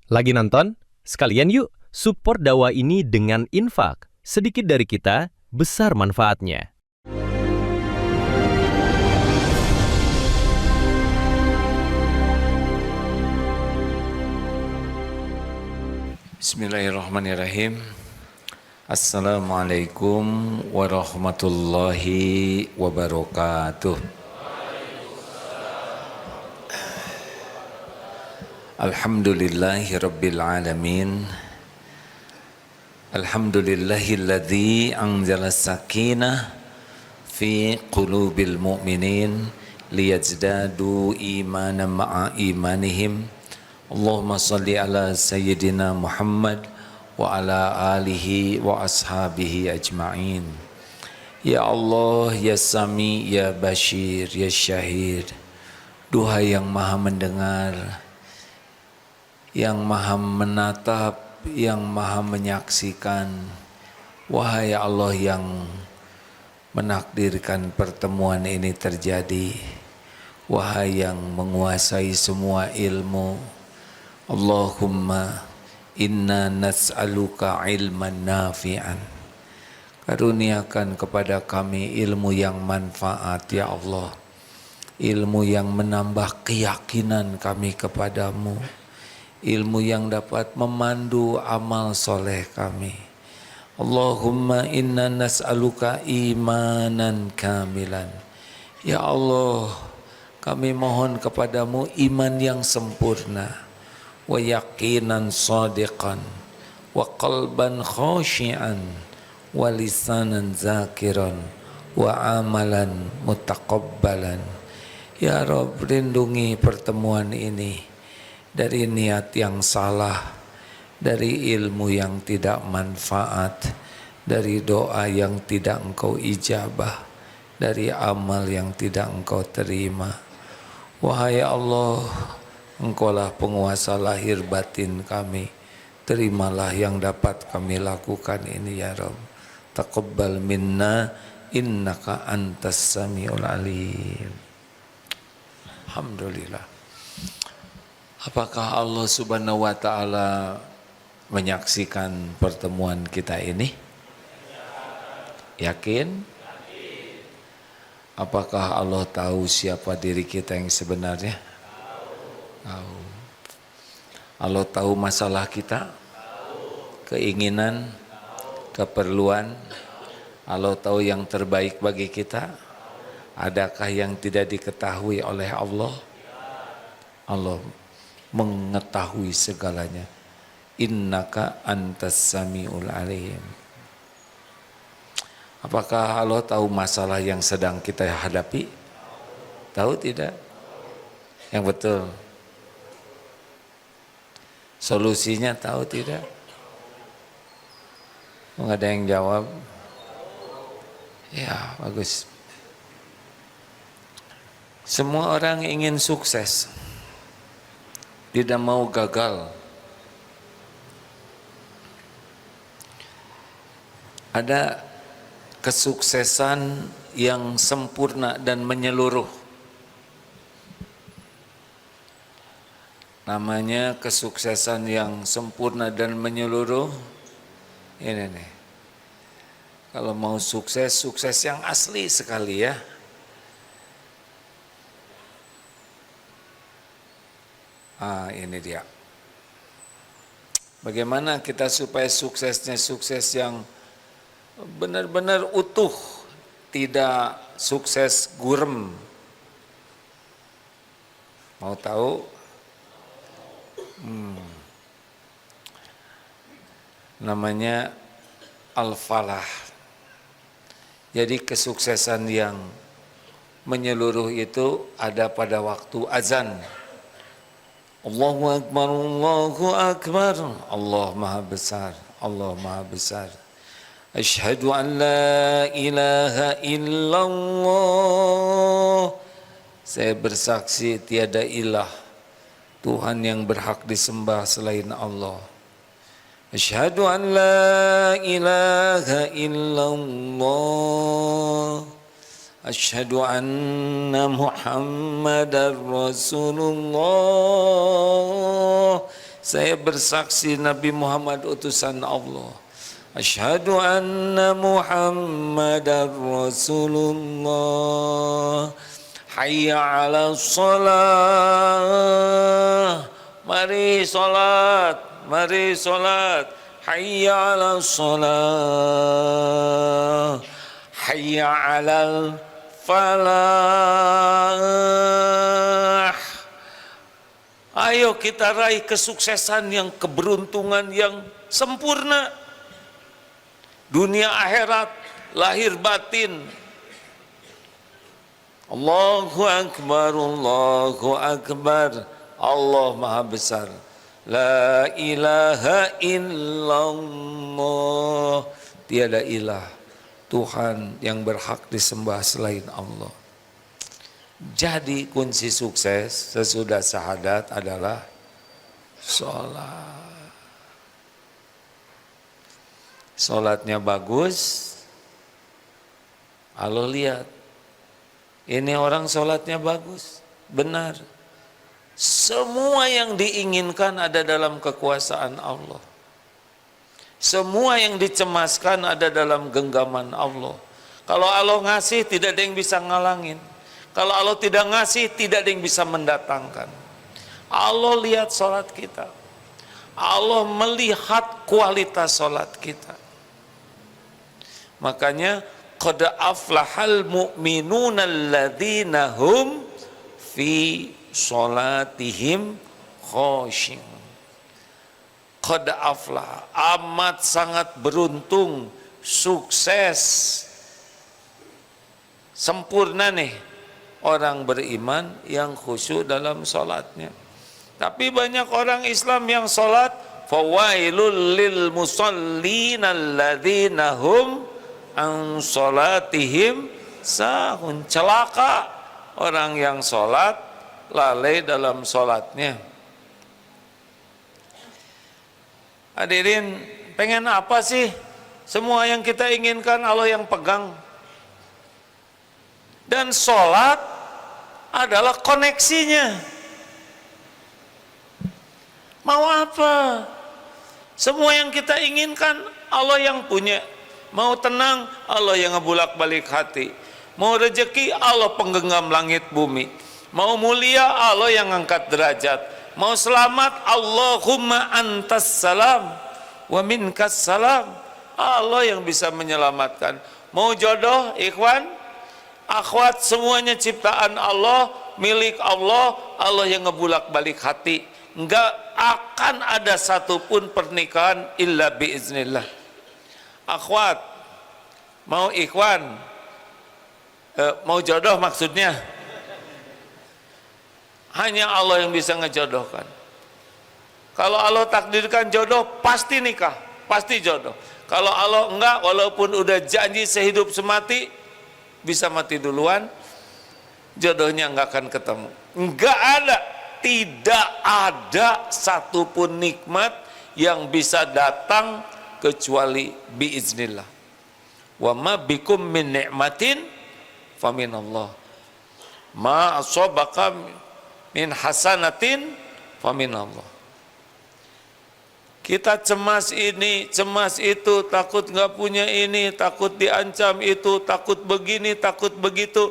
Lagi nonton? Sekalian yuk support dakwah ini dengan infak. Sedikit dari kita, besar manfaatnya. Bismillahirrahmanirrahim. Assalamualaikum warahmatullahi wabarakatuh. Alhamdulillahi rabbil alamin. Alhamdulillahilladzi anzala sakinah fi qulubil mu'minin liyazdadu imanan ma'a imanihim. Allahumma salli ala sayyidina Muhammad wa ala alihi wa ashabihi ajma'in. Ya Allah, ya Sami, ya Bashir, ya Syahid. Duhai yang maha mendengar, yang maha menatap, yang maha menyaksikan. Wahai Allah yang menakdirkan pertemuan ini terjadi, wahai yang menguasai semua ilmu, Allahumma inna nas'aluka ilman nafi'an. Karuniakan kepada kami ilmu yang manfaat ya Allah, ilmu yang menambah keyakinan kami kepadamu, ilmu yang dapat memandu amal soleh kami. Allahumma inna nas'aluka imanan kamilan. Ya Allah, kami mohon kepadamu iman yang sempurna, wa yaqinan sadiqan, wa qalban khashi'an, wa lisanan zakiran, wa amalan mutaqabbalan. Ya Rabb, lindungi pertemuan ini dari niat yang salah, dari ilmu yang tidak manfaat, dari doa yang tidak Engkau ijabah, dari amal yang tidak Engkau terima. Wahai Allah, Engkaulah penguasa lahir batin kami. Terimalah yang dapat kami lakukan ini ya Rabb. Taqabbal minna innaka antas samiul alim. Alhamdulillah. Apakah Allah Subhanahu wa ta'ala menyaksikan pertemuan kita ini? Yakin? Apakah Allah tahu siapa diri kita yang sebenarnya? Tahu. Allah tahu masalah kita? Keinginan? Keperluan? Allah tahu yang terbaik bagi kita? Adakah yang tidak diketahui oleh Allah? Allah mengetahui segalanya. Innaka antas samiul alim. Apakah Allah tahu masalah yang sedang kita hadapi? Tahu tidak? Yang betul. Solusinya tahu tidak? Enggak ada yang jawab? Ya, bagus. Semua orang ingin sukses, tidak mau gagal. Ada kesuksesan yang sempurna dan menyeluruh. Namanya kesuksesan yang sempurna dan menyeluruh. Ini nih. Kalau mau sukses, sukses yang asli sekali ya. Ini dia. Bagaimana kita supaya suksesnya sukses yang benar-benar utuh, tidak sukses gurem. Mau tahu? Namanya al-falah. Jadi kesuksesan yang menyeluruh itu ada pada waktu azan. Allahu Akbar, Allahu Akbar, Allah Maha Besar, Allah Maha Besar. Asyhadu an la ilaha illallah. Saya bersaksi tiada ilah, Tuhan yang berhak disembah selain Allah. Asyhadu an la ilaha illallah. Asyhadu anna Muhammadar Rasulullah. Saya bersaksi Nabi Muhammad utusan Allah. Asyhadu anna Muhammadar Rasulullah. Hayya 'ala shalah. Mari salat, mari salat. Hayya 'ala shalah. Hayya 'alal falah. Ayo kita raih kesuksesan yang keberuntungan yang sempurna. Dunia akhirat, lahir batin. Allahu Akbar, Allahu Akbar. Allah Maha Besar. La ilaha illallah. Tiada ilah Tuhan yang berhak disembah selain Allah. Jadi kunci sukses sesudah syahadat adalah sholat. Sholatnya bagus, Allah lihat. Ini orang sholatnya bagus, benar. Semua yang diinginkan ada dalam kekuasaan Allah. Semua yang dicemaskan ada dalam genggaman Allah. Kalau Allah ngasih, tidak ada yang bisa ngalangin. Kalau Allah tidak ngasih, tidak ada yang bisa mendatangkan. Allah lihat sholat kita. Allah melihat kualitas sholat kita. Makanya qad aflahal mu'minuna alladzina hum fi sholatihim khashi'un. Qad aflah, amat sangat beruntung, sukses, sempurna nih orang beriman yang khusyuk dalam sholatnya. Tapi banyak orang Islam yang sholat, fawailul lil musallin alladzina hum an sholatihim sahun. Celaka orang yang sholat lalai dalam sholatnya. Hadirin, pengen apa sih? Semua yang kita inginkan Allah yang pegang. Dan sholat adalah koneksinya. Mau apa? Semua yang kita inginkan Allah yang punya. Mau tenang, Allah yang ngebulak balik hati. Mau rezeki, Allah penggenggam langit bumi. Mau mulia, Allah yang ngangkat derajat. Mau selamat, Allahumma antas salam wa minkas salam. Allah yang bisa menyelamatkan. Mau jodoh, ikhwan, akhwat, semuanya ciptaan Allah, milik Allah. Allah yang ngebulak balik hati. Enggak akan ada satupun pernikahan illa biiznillah. Akhwat, mau ikhwan, mau jodoh maksudnya, hanya Allah yang bisa ngejodohkan. Kalau Allah takdirkan jodoh, pasti nikah, pasti jodoh. Kalau Allah enggak, walaupun udah janji sehidup semati, bisa mati duluan, jodohnya enggak akan ketemu. Enggak ada, tidak ada satupun nikmat yang bisa datang kecuali biiznillah. Wa ma bikum min ni'matin faminallah. Ma asabaka min hasanatin faminallah. Kita cemas ini, cemas itu, takut nggak punya ini, takut diancam itu, takut begini, takut begitu.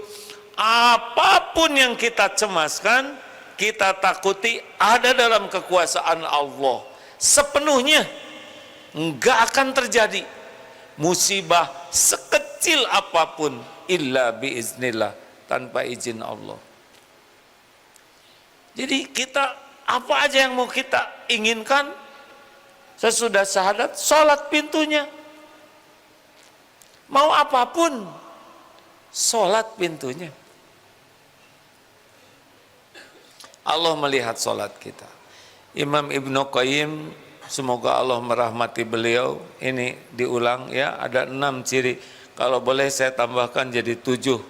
Apapun yang kita cemaskan, kita takuti ada dalam kekuasaan Allah. Sepenuhnya nggak akan terjadi musibah sekecil apapun illa biiznillah, tanpa izin Allah. Jadi kita apa aja yang mau kita inginkan sesudah syahadat, sholat pintunya. Mau apapun, sholat pintunya. Allah melihat sholat kita. Imam Ibnu Qayyim, semoga Allah merahmati beliau, ini diulang ya, ada 6 ciri. Kalau boleh saya tambahkan jadi 7.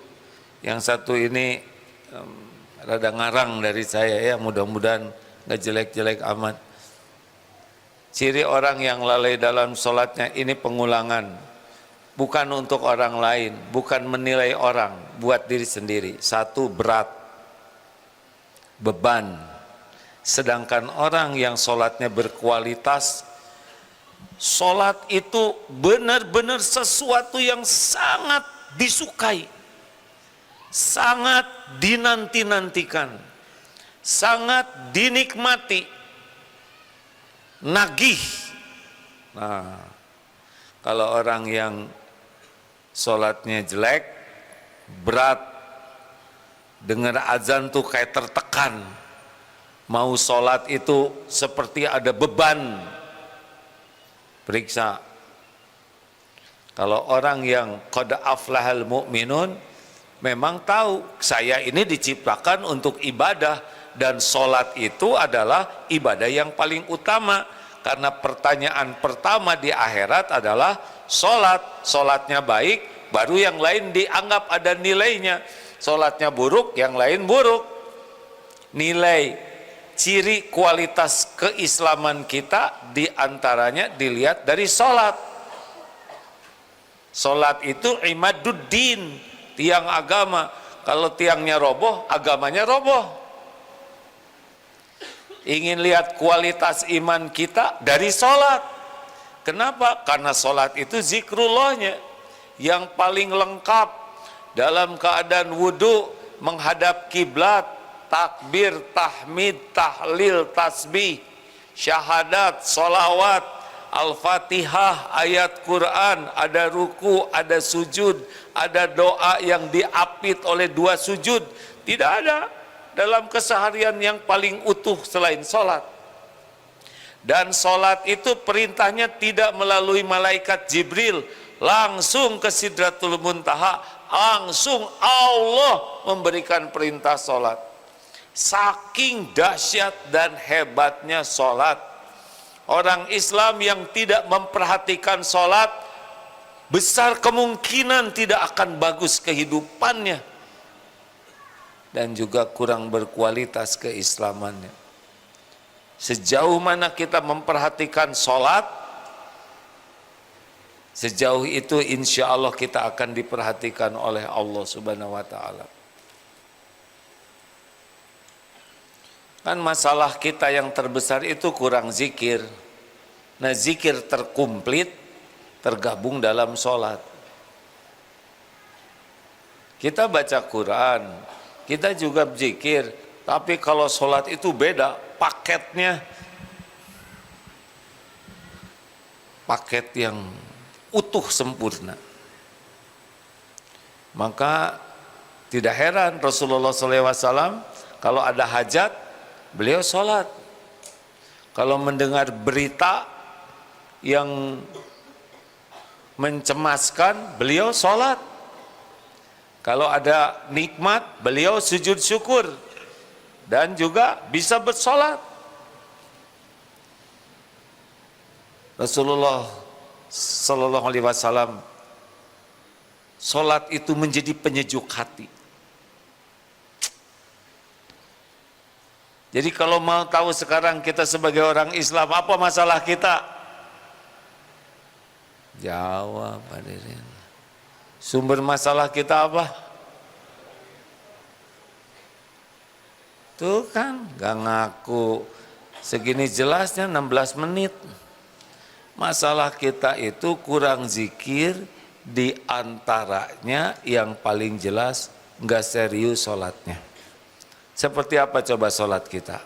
Yang satu ini rada ngarang dari saya ya, mudah-mudahan nggak jelek-jelek amat. Ciri orang yang lalai dalam sholatnya ini pengulangan, bukan untuk orang lain, bukan menilai orang, buat diri sendiri. 1, berat, beban. Sedangkan orang yang sholatnya berkualitas, sholat itu benar-benar sesuatu yang sangat disukai, sangat dinanti-nantikan, sangat dinikmati, nagih. Nah, kalau orang yang sholatnya jelek, berat, dengar azan tuh kayak tertekan, mau sholat itu seperti ada beban. Periksa. Kalau orang yang qad aflahal mu'minun, memang tahu saya ini diciptakan untuk ibadah, dan sholat itu adalah ibadah yang paling utama. Karena pertanyaan pertama di akhirat adalah sholat. Sholatnya baik, baru yang lain dianggap ada nilainya. Sholatnya buruk, yang lain buruk. Nilai ciri kualitas keislaman kita diantaranya dilihat dari sholat. Sholat itu imaduddin, tiang agama. Kalau tiangnya roboh, agamanya roboh. Ingin lihat kualitas iman kita dari sholat. Kenapa? Karena sholat itu zikrullahnya yang paling lengkap. Dalam keadaan wudhu, menghadap kiblat, takbir, tahmid, tahlil, tasbih, syahadat, solawat, al-fatihah, ayat Quran, ada ruku, ada sujud, ada doa yang diapit oleh 2 sujud. Tidak ada dalam keseharian yang paling utuh selain sholat. Dan sholat itu perintahnya tidak melalui malaikat Jibril, langsung ke Sidratul Muntaha, langsung Allah memberikan perintah sholat. Saking dahsyat dan hebatnya sholat, orang Islam yang tidak memperhatikan sholat, besar kemungkinan tidak akan bagus kehidupannya, dan juga kurang berkualitas keislamannya. Sejauh mana kita memperhatikan sholat, sejauh itu insya Allah kita akan diperhatikan oleh Allah Subhanahu wa ta'ala. Kan masalah kita yang terbesar itu kurang zikir. Nah, zikir terkumplit tergabung dalam sholat. Kita baca Quran, kita juga berzikir, tapi kalau sholat itu beda paketnya. Paket yang utuh sempurna. Maka tidak heran Rasulullah SAW kalau ada hajat, beliau sholat. Kalau mendengar berita yang mencemaskan, beliau sholat. Kalau ada nikmat, beliau sujud syukur dan juga bisa bersolat. Rasulullah Sallallahu Alaihi Wasallam, sholat itu menjadi penyejuk hati. Jadi kalau mau tahu sekarang kita sebagai orang Islam, apa masalah kita? Jawab, hadirin. Sumber masalah kita apa? Tuh kan, gak ngaku. Segini jelasnya 16 menit. Masalah kita itu kurang zikir, di antaranya yang paling jelas gak serius sholatnya. Seperti apa coba sholat kita?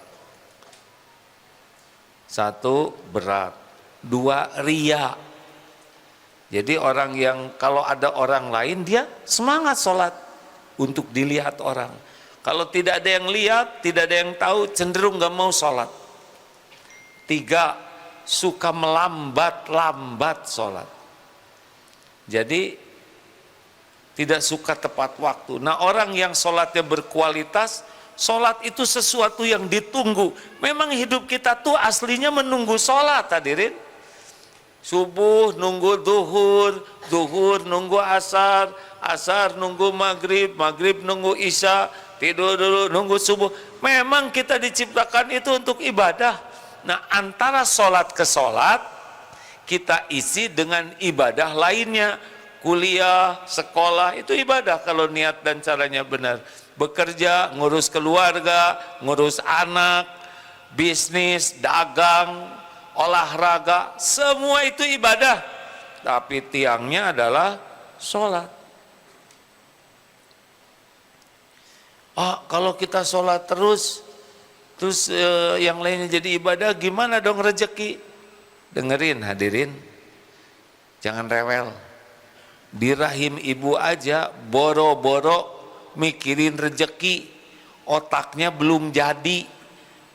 1, berat. 2, ria. Jadi orang yang kalau ada orang lain dia semangat sholat untuk dilihat orang. Kalau tidak ada yang lihat, tidak ada yang tahu, cenderung gak mau sholat. 3, suka melambat-lambat sholat. Jadi tidak suka tepat waktu. Nah, orang yang sholatnya berkualitas, sholat itu sesuatu yang ditunggu. Memang hidup kita tuh aslinya menunggu sholat, hadirin. Subuh nunggu duhur, duhur nunggu asar, asar nunggu maghrib, maghrib nunggu isya, tidur dulu nunggu subuh. Memang kita diciptakan itu untuk ibadah. Nah, antara sholat ke sholat kita isi dengan ibadah lainnya. Kuliah, sekolah itu ibadah kalau niat dan caranya benar. Bekerja, ngurus keluarga, ngurus anak, bisnis, dagang, olahraga, semua itu ibadah. Tapi tiangnya adalah sholat. Kalau kita sholat terus yang lainnya jadi ibadah, gimana dong rezeki? Dengerin hadirin, jangan rewel. Di rahim ibu aja boro-boro mikirin rezeki, otaknya belum jadi,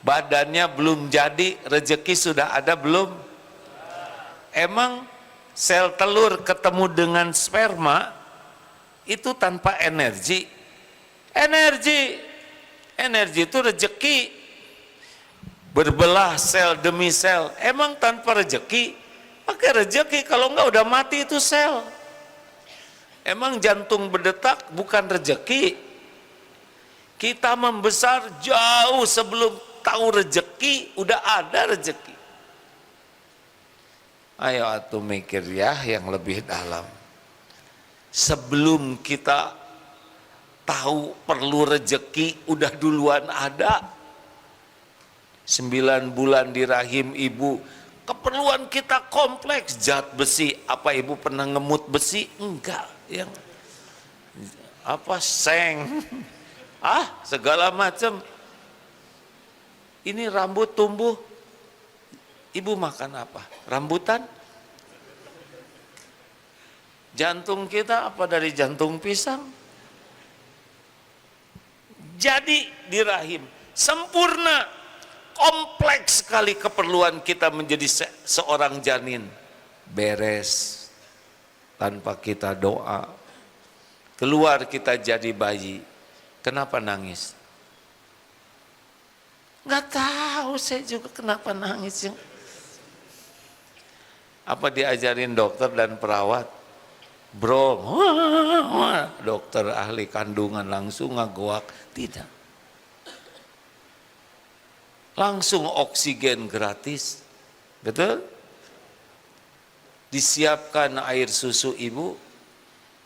badannya belum jadi, rezeki sudah ada belum? Emang sel telur ketemu dengan sperma itu tanpa energi? Energi itu rezeki. Berbelah sel demi sel, emang tanpa rezeki? Pakai rezeki, kalau enggak udah mati itu sel. Emang jantung berdetak bukan rezeki? Kita membesar jauh sebelum tahu rezeki, udah ada rezeki. Ayo atuh mikir ya yang lebih dalam. Sebelum kita tahu perlu rezeki, udah duluan ada. 9 bulan di rahim ibu, keperluan kita kompleks, zat besi. Apa ibu pernah ngemut besi? Enggak. Yang apa, seng, segala macam. Ini rambut tumbuh, ibu makan apa? Rambutan? Jantung kita apa dari jantung pisang? Jadi di rahim sempurna, kompleks sekali keperluan kita menjadi seorang janin. Beres tanpa kita doa. Keluar kita jadi bayi. Kenapa nangis? Nggak tahu saya juga kenapa nangis. Apa diajarin dokter dan perawat? Bro, dokter ahli kandungan langsung ngagoak? Tidak. Langsung oksigen gratis, betul? Disiapkan air susu ibu,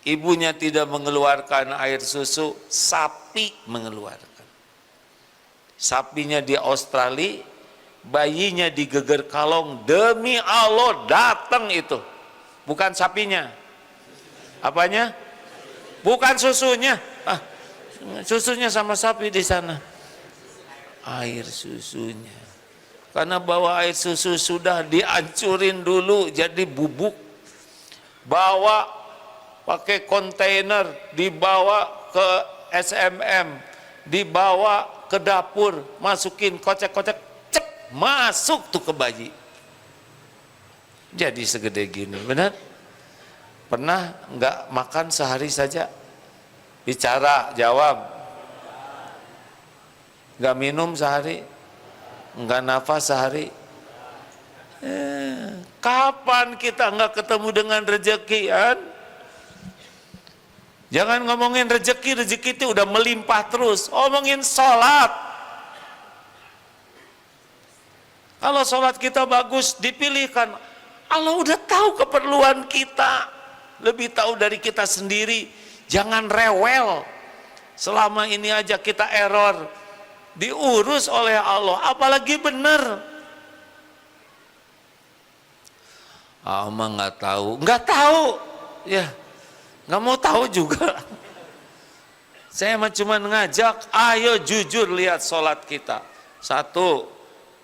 ibunya tidak mengeluarkan air susu, sapi mengeluarkan. Sapinya di Australia, bayinya digeger kalong, demi Allah datang itu. Bukan sapinya. Apanya? Bukan susunya. Susunya sama sapi di sana. Air susunya, karena bawa air susu sudah dihancurin dulu jadi bubuk, bawa pakai kontainer, dibawa ke SMM, dibawa ke dapur, masukin kocek-kocek, cep, masuk tuh ke bayi, jadi segede gini. Benar? Pernah nggak makan sehari saja? Bicara, jawab. Nggak minum sehari, nggak nafas sehari. Kapan kita nggak ketemu dengan rezeki kan? Jangan ngomongin rezeki itu udah melimpah terus. Ngomongin sholat. Kalau sholat kita bagus, dipilihkan. Allah udah tahu keperluan kita, lebih tahu dari kita sendiri. Jangan rewel. Selama ini aja kita error, diurus oleh Allah, apalagi benar. Mah nggak tahu, ya, nggak mau tahu juga. Saya cuma ngajak, ayo jujur lihat sholat kita. 1,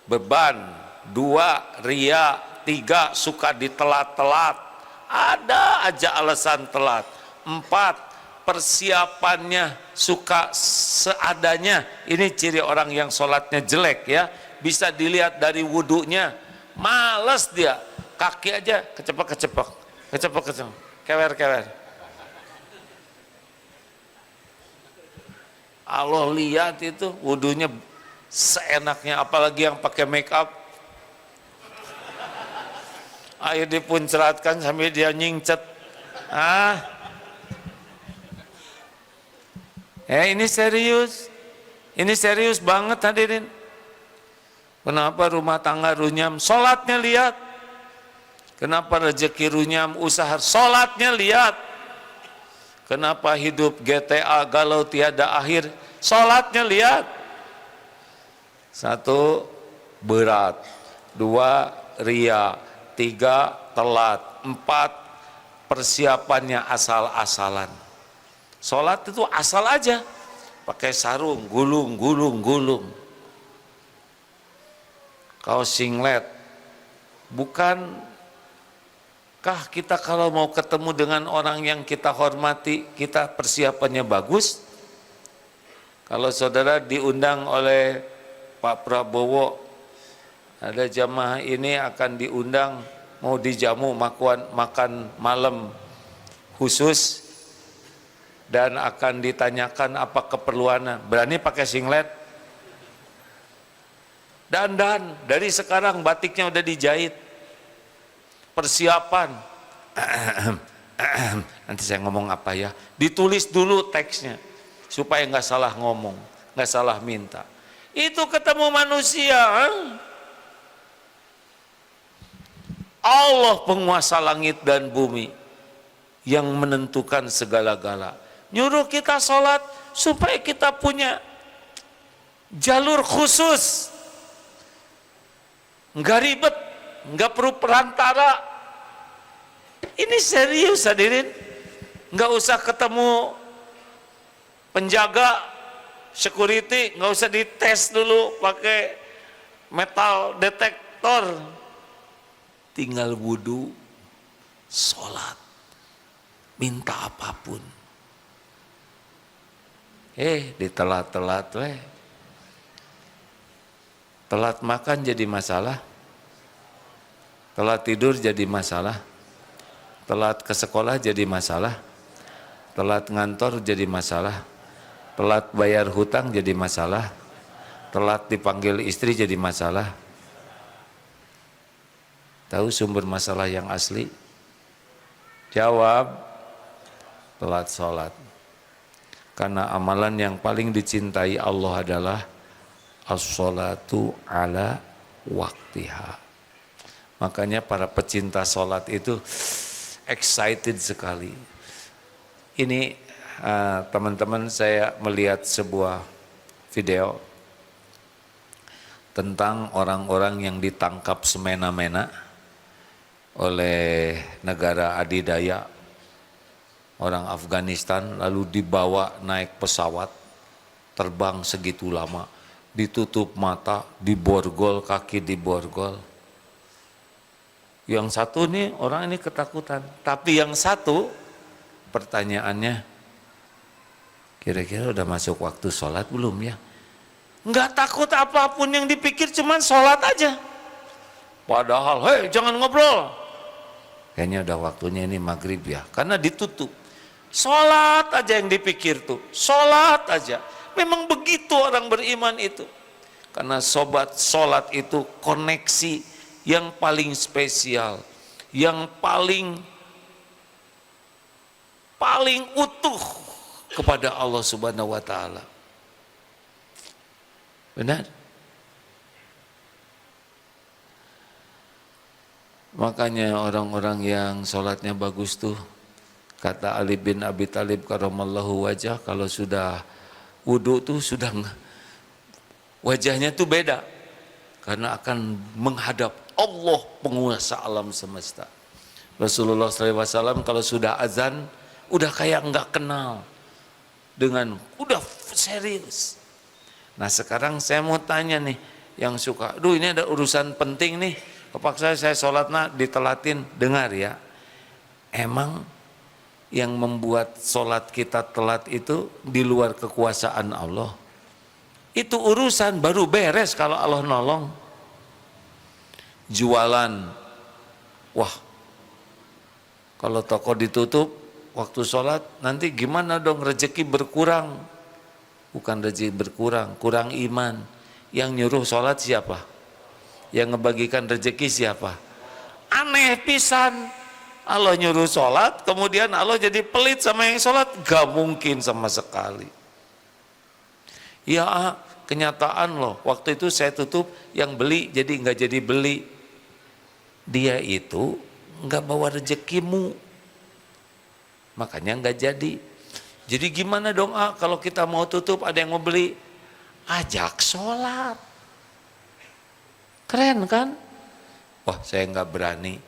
beban. 2, ria. 3, suka ditelat-telat. Ada aja alasan telat. 4, persiapannya suka seadanya. Ini ciri orang yang sholatnya jelek ya. Bisa dilihat dari wudunya. Males dia, kaki aja kecepek, kewer. Allah lihat itu wudunya seenaknya, apalagi yang pakai make up. Air dipunceratkan sambil dia nyingcet. Ini serius banget hadirin. Kenapa rumah tangga runyam? Sholatnya lihat. Kenapa rezeki runyam? Usaha, sholatnya lihat. Kenapa hidup GTA galau tiada akhir? Sholatnya lihat. 1, berat. 2, ria. 3, telat. 4, persiapannya asal-asalan. Sholat itu asal aja, pakai sarung, gulung. Kaos singlet. Bukankah kita kalau mau ketemu dengan orang yang kita hormati, kita persiapannya bagus? Kalau saudara diundang oleh Pak Prabowo, ada jamaah ini akan diundang mau dijamu makan malam khusus dan akan ditanyakan apa keperluannya, berani pakai singlet? Dandan dari sekarang, batiknya udah dijahit, persiapan. Nanti saya ngomong apa ya, ditulis dulu teksnya supaya nggak salah ngomong, nggak salah minta. Itu ketemu manusia. Allah penguasa langit dan bumi yang menentukan segala-gala. Nyuruh kita sholat supaya kita punya jalur khusus. Nggak ribet, nggak perlu perantara. Ini serius hadirin. Nggak usah ketemu penjaga, security, nggak usah dites dulu pakai metal detektor. Tinggal wudu, sholat, minta apapun. Ditelat-telat weh. Telat makan jadi masalah, telat tidur jadi masalah, telat ke sekolah jadi masalah, telat ngantor jadi masalah, telat bayar hutang jadi masalah, telat dipanggil istri jadi masalah. Tahu sumber masalah yang asli? Jawab, telat sholat. Karena amalan yang paling dicintai Allah adalah as-sholatu ala waktiha. Makanya para pecinta sholat itu excited sekali. Ini teman-teman, saya melihat sebuah video tentang orang-orang yang ditangkap semena-mena oleh negara adidaya, orang Afghanistan, lalu dibawa naik pesawat, terbang segitu lama, ditutup mata, diborgol, kaki diborgol. Yang satu nih, orang ini ketakutan, tapi yang satu pertanyaannya, kira-kira udah masuk waktu sholat belum ya? Nggak takut apapun yang dipikir, cuman sholat aja. Padahal, hei jangan ngobrol, kayaknya udah waktunya ini maghrib ya, karena ditutup. Sholat aja yang dipikir tuh, sholat aja. Memang begitu orang beriman itu. Karena sobat, sholat itu koneksi yang paling spesial, yang paling utuh kepada Allah Subhanahu wa Ta'ala. Benar? Makanya orang-orang yang sholatnya bagus tuh, kata Ali bin Abi Thalib karamallahu wajah, kalau sudah wudu tuh sudah wajahnya tuh beda, karena akan menghadap Allah penguasa alam semesta. Rasulullah SAW kalau sudah azan udah kayak nggak kenal, dengan udah serius. Nah sekarang saya mau tanya nih, yang suka, ini ada urusan penting nih, kepaksa saya sholat ditelatin, dengar ya. Emang yang membuat sholat kita telat itu di luar kekuasaan Allah. Itu urusan baru beres kalau Allah nolong. Jualan, wah kalau toko ditutup waktu sholat, nanti gimana dong, rezeki berkurang. Bukan rezeki berkurang, kurang iman. Yang nyuruh sholat siapa? Yang ngebagikan rezeki siapa? Aneh pisan. Allah nyuruh sholat, kemudian Allah jadi pelit sama yang sholat? Gak mungkin sama sekali. Ya kenyataan loh, waktu itu saya tutup, yang beli jadi nggak jadi beli. Dia itu nggak bawa rezekimu, makanya nggak jadi. Jadi gimana dong kalau kita mau tutup ada yang mau beli? Ajak sholat. Keren kan? Wah, saya nggak berani.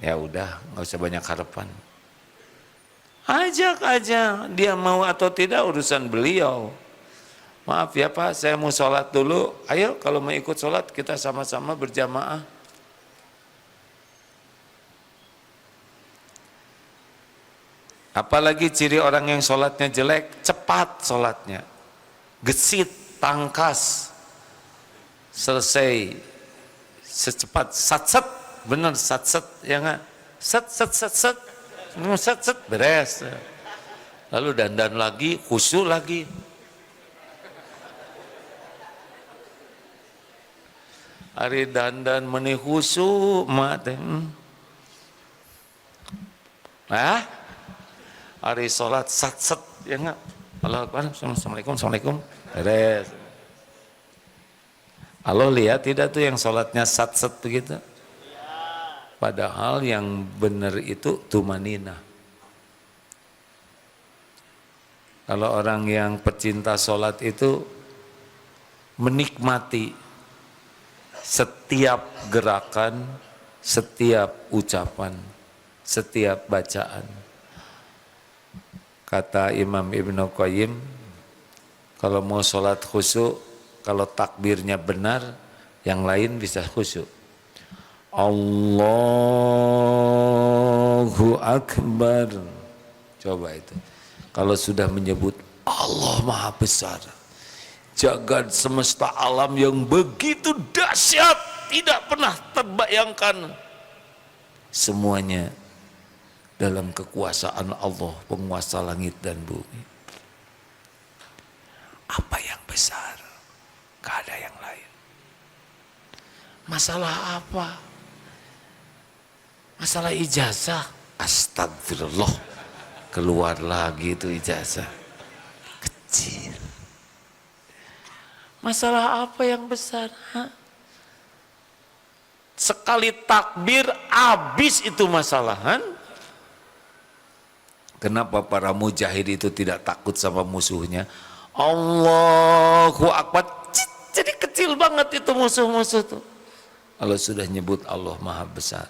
Ya udah, nggak usah banyak harapan. Ajak aja, dia mau atau tidak urusan beliau. Maaf ya Pak, saya mau sholat dulu. Ayo kalau mau ikut sholat kita sama-sama berjamaah. Apalagi ciri orang yang sholatnya jelek, cepat sholatnya. Gesit, tangkas, selesai, secepat, satset, bener satset, ya nggak? Set, beres. Lalu dandan lagi, khusyuk lagi. Hari dandan meni khusyuk, mak. Hari sholat satset, ya nggak? Allah Akbar, Assalamualaikum, beres. Allah lihat tidak tuh yang sholatnya satset begitu? Padahal yang benar itu tumanina. Kalau orang yang pecinta sholat itu menikmati setiap gerakan, setiap ucapan, setiap bacaan. Kata Imam Ibnu Qayyim, kalau mau sholat khusyuk, kalau takbirnya benar, yang lain bisa khusyuk. Allahu Akbar. Coba itu. Kalau sudah menyebut Allah Maha Besar, jagat semesta alam yang begitu dahsyat, tidak pernah terbayangkan, semuanya dalam kekuasaan Allah, penguasa langit dan bumi. Apa yang besar? Gak ada yang lain. Masalah apa? Masalah ijazah. Astagfirullah, keluar lagi itu ijazah. Kecil. Masalah apa yang besar? Sekali takbir habis itu masalahan. Kenapa para mujahid itu tidak takut sama musuhnya? Allahu Akbar. Jadi kecil banget itu musuh-musuh tuh. Kalau sudah nyebut Allah Maha Besar.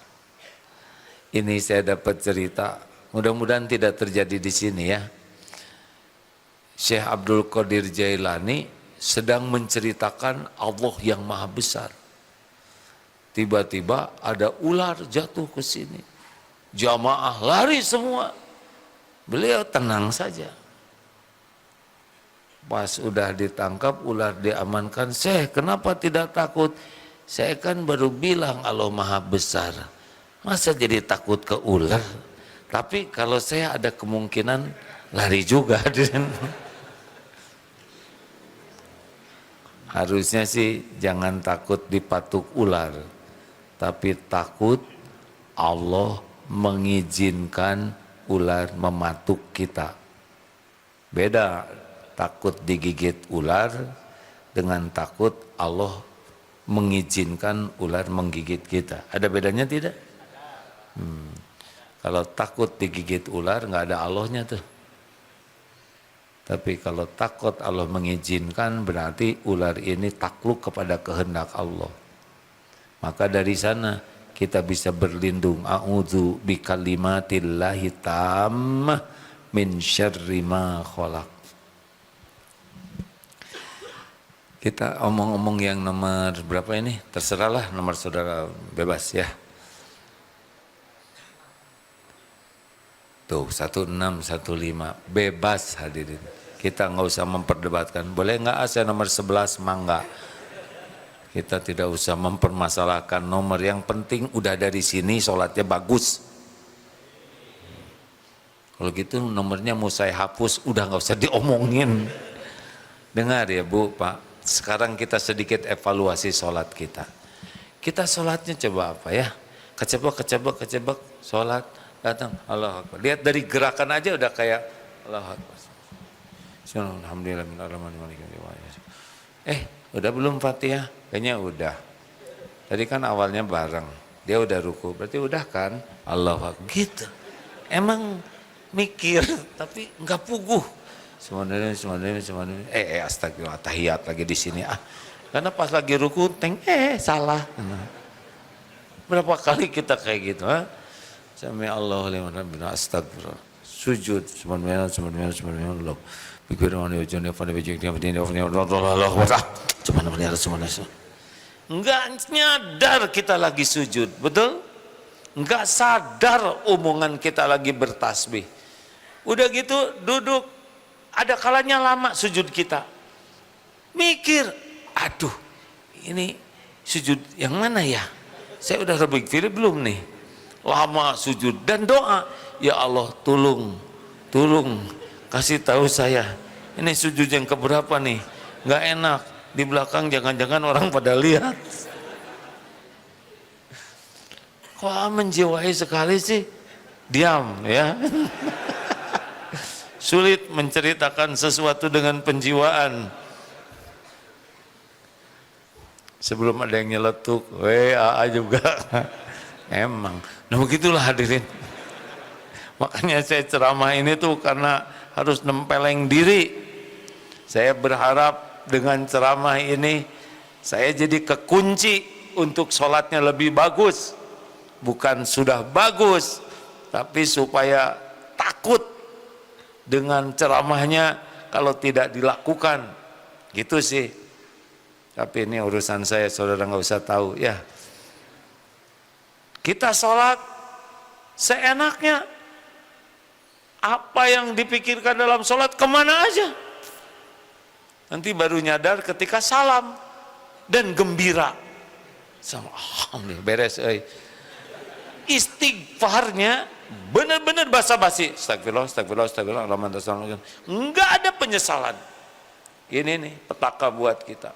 Ini saya dapat cerita, mudah-mudahan tidak terjadi di sini ya. Syekh Abdul Qadir Jailani sedang menceritakan Allah yang Maha Besar. Tiba-tiba ada ular jatuh ke sini. Jamaah lari semua. Beliau tenang saja. Pas udah ditangkap, ular diamankan. Syekh, kenapa tidak takut? Saya kan baru bilang Allah Maha Besar. Masa jadi takut ke ular? Tapi kalau saya ada kemungkinan lari juga. Harusnya sih jangan takut dipatuk ular. Tapi takut Allah mengizinkan ular mematuk kita. Beda takut digigit ular dengan takut Allah mengizinkan ular menggigit kita. Ada bedanya tidak? Kalau takut digigit ular nggak ada Allahnya tuh. Tapi kalau takut Allah mengizinkan berarti ular ini takluk kepada kehendak Allah. Maka dari sana kita bisa berlindung. A'udzu bikalimatillahi tammah min syarri ma khalaq. Kita omong-omong yang nomor berapa ini? Terserahlah nomor saudara, bebas ya. Tuh 1615 bebas hadirin. Kita nggak usah memperdebatkan. Boleh nggak saya nomor 11? Mangga. Kita tidak usah mempermasalahkan nomor, yang penting udah dari sini sholatnya bagus. Kalau gitu nomornya mau saya hapus, udah nggak usah diomongin. Dengar ya Bu, Pak, sekarang kita sedikit evaluasi sholat kita. Kita sholatnya coba apa ya? Kecebak, sholat, datang, Allahu Akbar. Lihat dari gerakan aja udah kayak Allahu Akbar. Udah belum Fatihah? Kayaknya udah. Tadi kan awalnya bareng, dia udah ruku, berarti udah kan? Allahu Akbar. Gitu. Emang mikir, tapi nggak puguh. Astagfirullah, tahiyat lagi di sini. Karena pas lagi ruku, salah. Berapa kali kita kayak gitu, ha? Sami Allahu liman hamidah, astagfirullah. Sujud, subhanallah, subhanallah. Enggak nyadar kita lagi sujud, betul? Enggak sadar omongan kita lagi bertasbih. Udah gitu duduk, ada kalanya lama sujud kita. Mikir, aduh ini sujud yang mana ya? Saya udah berpikir belum nih? Lama sujud dan doa, ya Allah tolong kasih tahu saya, ini sujud yang keberapa nih? Nggak enak, di belakang jangan-jangan orang pada lihat. Kok menjiwai sekali sih? Diam ya. Sulit menceritakan sesuatu dengan penjiwaan. Sebelum ada yang nyeletuk, AA juga. Emang. Nah begitulah hadirin. Makanya saya ceramah ini tuh karena harus nempeleng diri. Saya berharap dengan ceramah ini saya jadi kekunci untuk sholatnya lebih bagus. Bukan sudah bagus, tapi supaya takut dengan ceramahnya kalau tidak dilakukan. Gitu sih. Tapi ini urusan saya, saudara nggak usah tahu ya. Kita sholat seenaknya. Apa yang dipikirkan dalam sholat kemana aja. Nanti baru nyadar ketika salam dan gembira. Sama alhamdulillah beres. Istighfarnya benar-benar basa-basi. Astagfirullah. Enggak ada penyesalan. Ini nih petaka buat kita.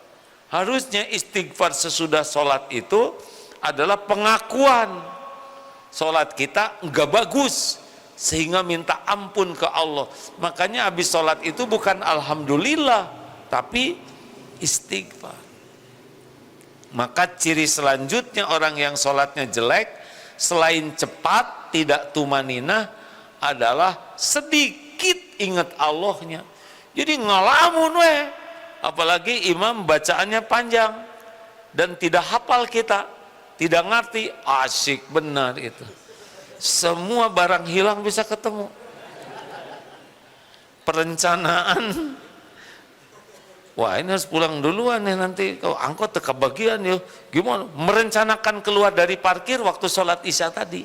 Harusnya istighfar sesudah sholat itu adalah pengakuan sholat kita enggak bagus, sehingga minta ampun ke Allah. Makanya habis sholat itu bukan alhamdulillah, tapi istighfar. Maka ciri selanjutnya orang yang sholatnya jelek, selain cepat, tidak tumaninah, adalah sedikit ingat Allahnya. Jadi ngalamun apalagi imam bacaannya panjang dan tidak hafal kita, tidak ngerti, asyik benar itu. Semua barang hilang bisa ketemu. Perencanaan, wah ini harus pulang duluan nih nanti, kalau angkot teka bagian ya. Gimana? Merencanakan keluar dari parkir waktu sholat isya tadi.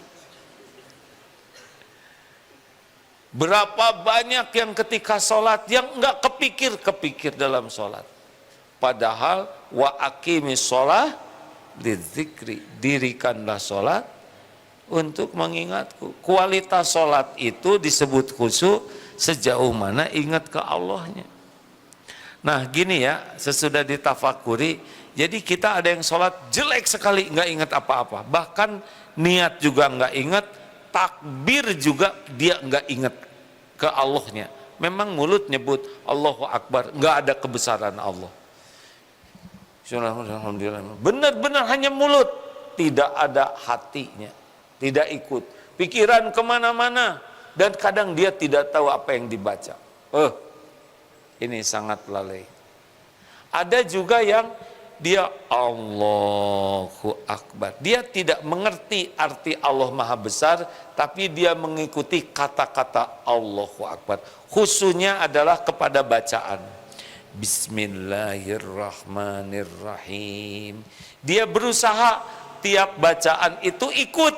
Berapa banyak yang ketika sholat yang enggak kepikir dalam sholat. Padahal wa aqimis sholah lidzikri, dirikanlah sholat untuk mengingatku. Kualitas sholat itu disebut khusyuk sejauh mana ingat ke Allahnya. Nah gini ya, sesudah ditafakuri, jadi kita ada yang sholat jelek sekali, nggak ingat apa-apa, bahkan niat juga nggak ingat, takbir juga dia nggak ingat ke Allahnya. Memang mulut nyebut Allahu Akbar, nggak ada kebesaran Allah. Benar-benar hanya mulut, tidak ada hatinya, tidak ikut, pikiran kemana-mana, dan kadang dia tidak tahu apa yang dibaca. Ini sangat lalai. Ada juga yang dia Allahu Akbar, dia tidak mengerti arti Allah Maha Besar, tapi dia mengikuti kata-kata Allahu Akbar. Khususnya adalah kepada bacaan Bismillahirrahmanirrahim. Dia berusaha tiap bacaan itu ikut,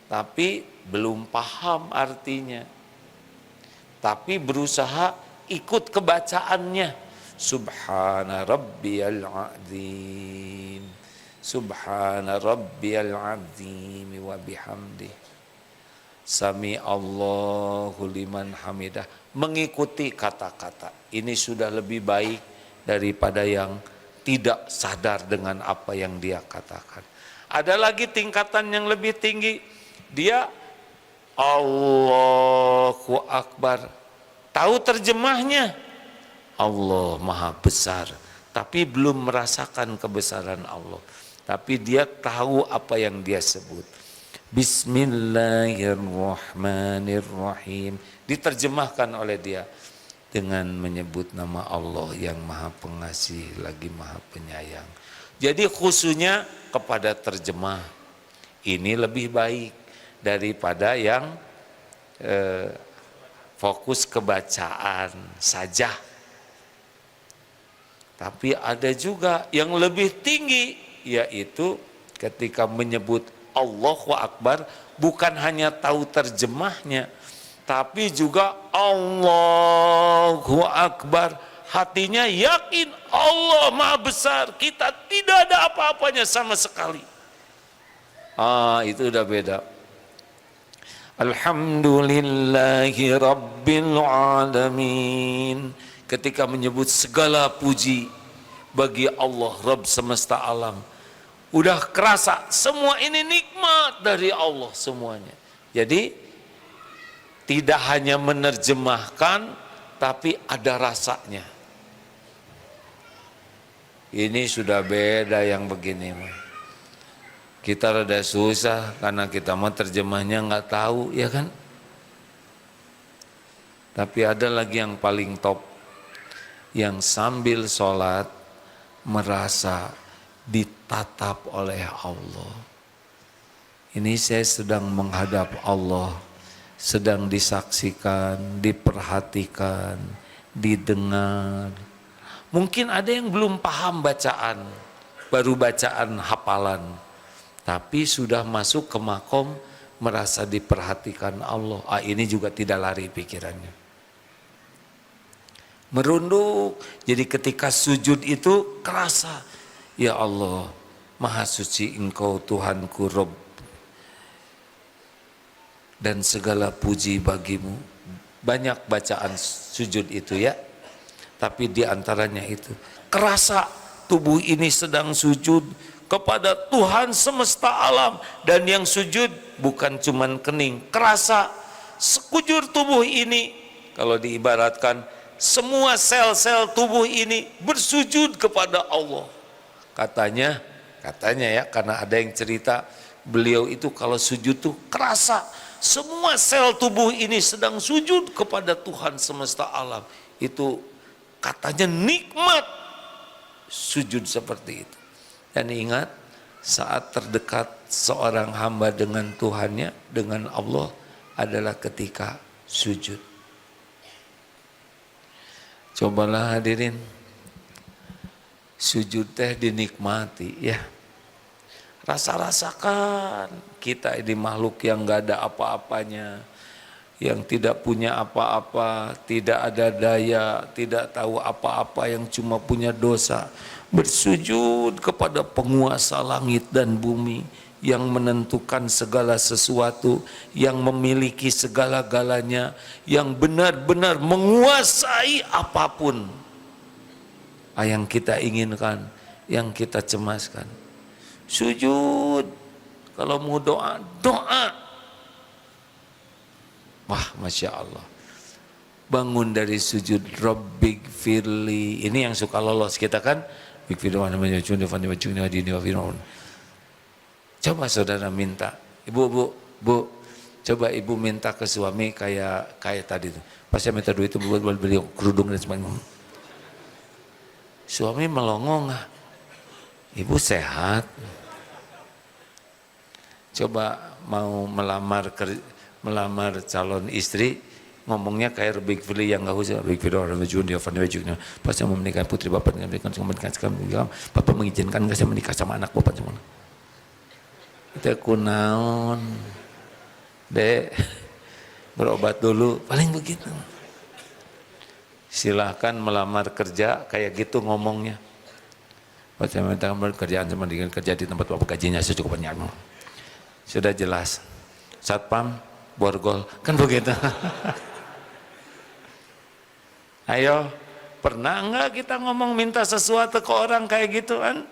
tapi belum paham artinya, tapi berusaha ikut kebacaannya. Subhana rabbiyal azim, subhana rabbiyal azim wa bihamdih, sami Allahu liman hamidah. Mengikuti kata-kata ini sudah lebih baik daripada yang tidak sadar dengan apa yang dia katakan. Ada lagi tingkatan yang lebih tinggi, dia Allahu Akbar, tahu terjemahnya Allah Maha Besar, tapi belum merasakan kebesaran Allah, tapi dia tahu apa yang dia sebut. Bismillahirrahmanirrahim diterjemahkan oleh dia, dengan menyebut nama Allah yang Maha Pengasih lagi Maha Penyayang. Jadi khususnya kepada terjemah ini lebih baik daripada yang fokus ke bacaan saja. Tapi ada juga yang lebih tinggi, yaitu ketika menyebut Allahu Akbar bukan hanya tahu terjemahnya, tapi juga Allahu Akbar, hatinya yakin Allah Maha Besar, kita tidak ada apa-apanya sama sekali. Itu udah beda. Alhamdulillahi Rabbil Alamin, ketika menyebut segala puji bagi Allah Rabb semesta alam, udah kerasa semua ini nikmat dari Allah semuanya. Jadi tidak hanya menerjemahkan, tapi ada rasanya. Ini sudah beda yang begini. Kita rada susah karena kita mau terjemahnya nggak tahu, ya kan? Tapi ada lagi yang paling top, yang sambil sholat merasa ditatap oleh Allah. Ini saya sedang menghadap Allah, sedang disaksikan, diperhatikan, didengar. Mungkin ada yang belum paham bacaan, baru bacaan hafalan, tapi sudah masuk ke makom merasa diperhatikan Allah. Ini juga tidak lari pikirannya. Merunduk. Jadi ketika sujud itu kerasa, ya Allah, Maha Suci Engkau Tuhanku Rabb, dan segala puji bagimu. Banyak bacaan sujud itu ya, tapi diantaranya itu kerasa tubuh ini sedang sujud kepada Tuhan semesta alam, dan yang sujud bukan cuman kening, kerasa sekujur tubuh ini, kalau diibaratkan semua sel-sel tubuh ini bersujud kepada Allah. Katanya ya, karena ada yang cerita beliau itu kalau sujud tuh kerasa semua sel tubuh ini sedang sujud kepada Tuhan semesta alam. Itu katanya nikmat sujud seperti itu. Dan ingat, saat terdekat seorang hamba dengan Tuhannya, dengan Allah adalah ketika sujud. Cobalah hadirin, sujud teh dinikmati ya. Rasa-rasakan kita ini makhluk yang gak ada apa-apanya, yang tidak punya apa-apa, tidak ada daya, tidak tahu apa-apa, yang cuma punya dosa, bersujud kepada penguasa langit dan bumi yang menentukan segala sesuatu, yang memiliki segala-galanya, yang benar-benar menguasai apapun yang kita inginkan, yang kita cemaskan. Sujud. Kalau mau doa, doa. Wah, Masya Allah. Bangun dari sujud, Rabbik firli. Ini yang suka lolos kita kan. Coba saudara minta, bu, coba ibu minta ke suami kayak tadi tuh. Pas saya minta duit itu buat beli kerudung dan sebagainya. Suami melongo nggak? Ibu sehat. Coba mau melamar calon istri, ngomongnya kayak Rabbik firli yang nggak usah. Rabbik firli orang majun dia fani wajibnya. Pas saya mau menikah putri bapak dengan menikah, bapak mengizinkan nggak saya menikah sama anak bapak semua? Itu kunaon, dek, berobat dulu, paling begitu. Silahkan melamar kerja kayak gitu ngomongnya. Pas saya minta kerjaan sama dengan kerja di tempat bapak, gajinya secukupnya. Sudah jelas. Satpam, borgol, kan begitu. Ayo, pernah enggak kita ngomong minta sesuatu ke orang kayak gitu kan?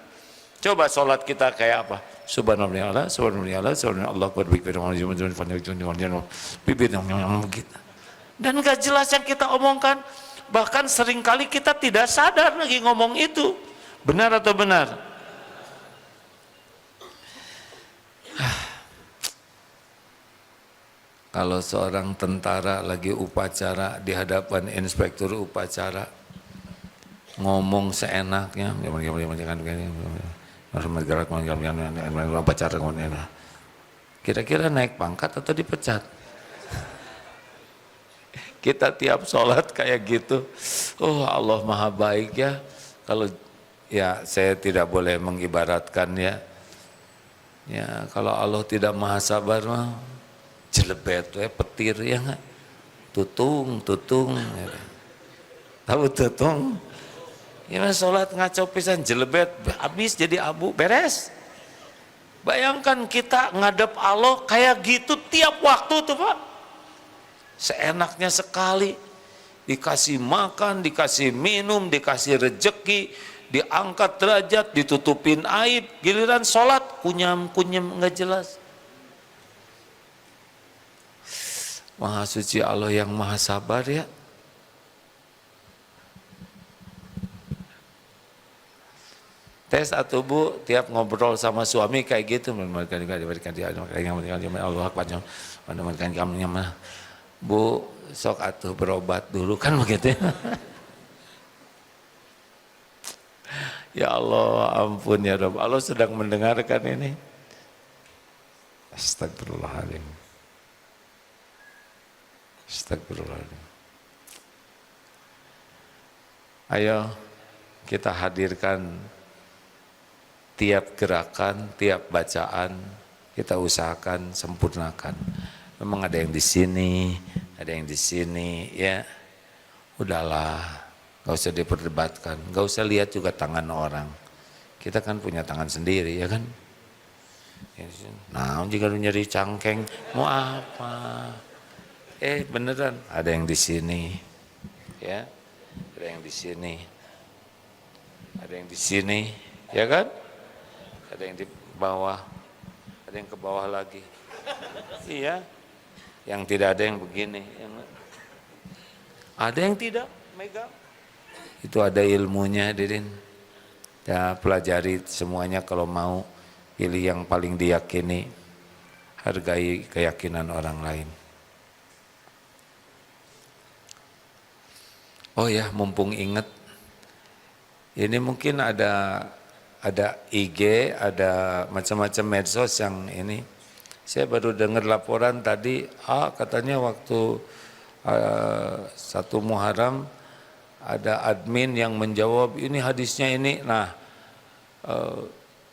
Coba sholat kita kayak apa? Subhanallah, subhanallah, subhanallah, bibir begitu. Dan gak jelas yang kita omongkan. Bahkan seringkali kita tidak sadar lagi ngomong itu. Benar atau benar? Kalau seorang tentara lagi upacara di hadapan inspektur upacara, ngomong seenaknya, kira-kira naik pangkat atau dipecat? Kita tiap sholat kayak gitu. Oh, Allah maha baik ya. Kalau ya saya tidak boleh mengibaratkan ya. Ya kalau Allah tidak maha sabar mah jelebet petir ya enggak? Tutung. Ya. Tahu tutung? Ya sholat ngaco pisan jelebet habis jadi abu beres. Bayangkan kita ngadep Allah kayak gitu tiap waktu tuh Pak. Seenaknya sekali, dikasih makan, dikasih minum, dikasih rejeki, diangkat derajat, ditutupin aib, giliran sholat kunyam nggak jelas. Maha suci Allah yang maha sabar ya. Tes atau Bu tiap ngobrol sama suami kayak gitu, Allah Akbar, Bu sok atuh berobat dulu kan begitu ya. Ya Allah ampun ya Rabb, Allah sedang mendengarkan ini. Astagfirullahaladzim. Astagfirullahaladzim. Ayo kita hadirkan tiap gerakan, tiap bacaan, kita usahakan sempurnakan. Memang ada yang di sini, ada yang di sini, ya. Udahlah, gak usah diperdebatkan, gak usah lihat juga tangan orang. Kita kan punya tangan sendiri, ya kan? Nah, jika lu nyeri cangkeng, mau apa? Beneran, ada yang di sini, ya. Ada yang di sini, ada yang di sini, ya kan? Ada yang di bawah, ada yang ke bawah lagi. Iya. Yang tidak ada yang begini, ada yang tidak megang. Itu ada ilmunya, Didin. Ya pelajari semuanya kalau mau, pilih yang paling diyakini, hargai keyakinan orang lain. Oh ya, mumpung ingat, ini mungkin ada IG, ada macam-macam medsos yang ini. Saya baru dengar laporan tadi, katanya waktu 1 Muharram ada admin yang menjawab ini hadisnya ini. Nah,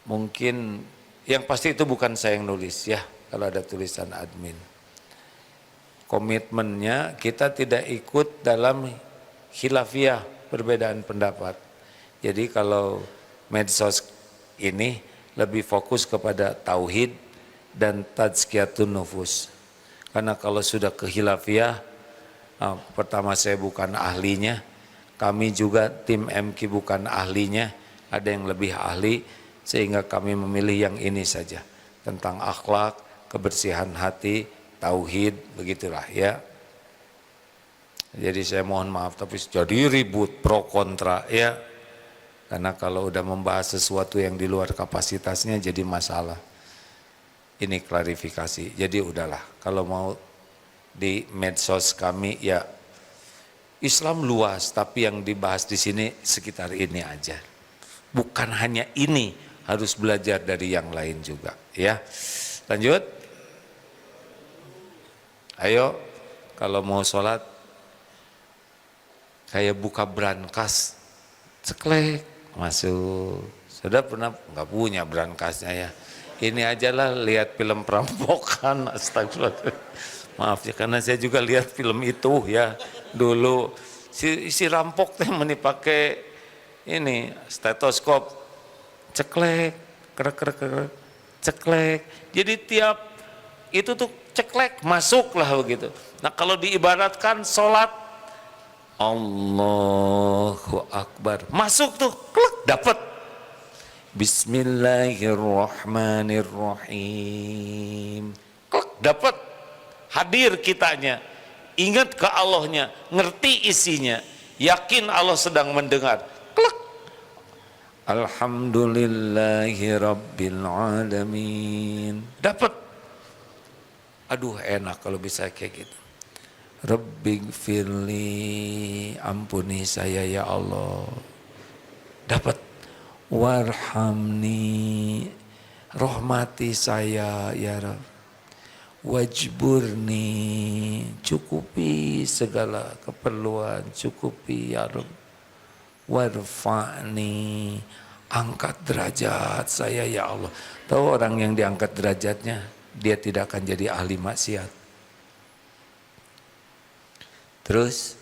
mungkin yang pasti itu bukan saya yang nulis ya, kalau ada tulisan admin. Komitmennya kita tidak ikut dalam khilafiyah, perbedaan pendapat. Jadi kalau medsos ini lebih fokus kepada tauhid dan tazkiyatun nufus. Karena kalau sudah ke khilafiyah, pertama saya bukan ahlinya, kami juga tim MQ bukan ahlinya, ada yang lebih ahli, sehingga kami memilih yang ini saja, tentang akhlak, kebersihan hati, tauhid, begitulah ya. Jadi saya mohon maaf, tapi jadi ribut pro kontra ya, karena kalau udah membahas sesuatu yang di luar kapasitasnya jadi masalah. Ini klarifikasi, jadi udahlah, kalau mau di medsos kami ya Islam luas, tapi yang dibahas di sini sekitar ini aja. Bukan hanya ini, harus belajar dari yang lain juga, ya. Lanjut. Ayo, kalau mau sholat, kayak buka brankas, ceklek, masuk. Sudah pernah, nggak punya brankasnya ya. Ini aja lah lihat film perampokan, astagfirullah. Maaf ya, karena saya juga lihat film itu ya dulu. Si rampok teh pakai ini stetoskop, ceklek, krek, ceklek. Jadi tiap itu tuh ceklek masuk lah begitu. Nah kalau diibaratkan sholat, Allahu Akbar, masuk tuh, klek, dapat. Bismillahirrahmanirrahim. Klik, dapat, hadir kitanya, ingat ke Allahnya, ngerti isinya, yakin Allah sedang mendengar. Klik. Alhamdulillahi rabbil alamin. Dapat. Aduh enak kalau bisa kayak gitu. Rabbighfirli, ampuni saya ya Allah. Dapat warhamni, rahmati saya ya Rabb. Wajburni, cukupi segala keperluan, cukupi ya Rabb. Warfa'ni, angkat derajat saya ya Allah. Tahu orang yang diangkat derajatnya, dia tidak akan jadi ahli maksiat. Terus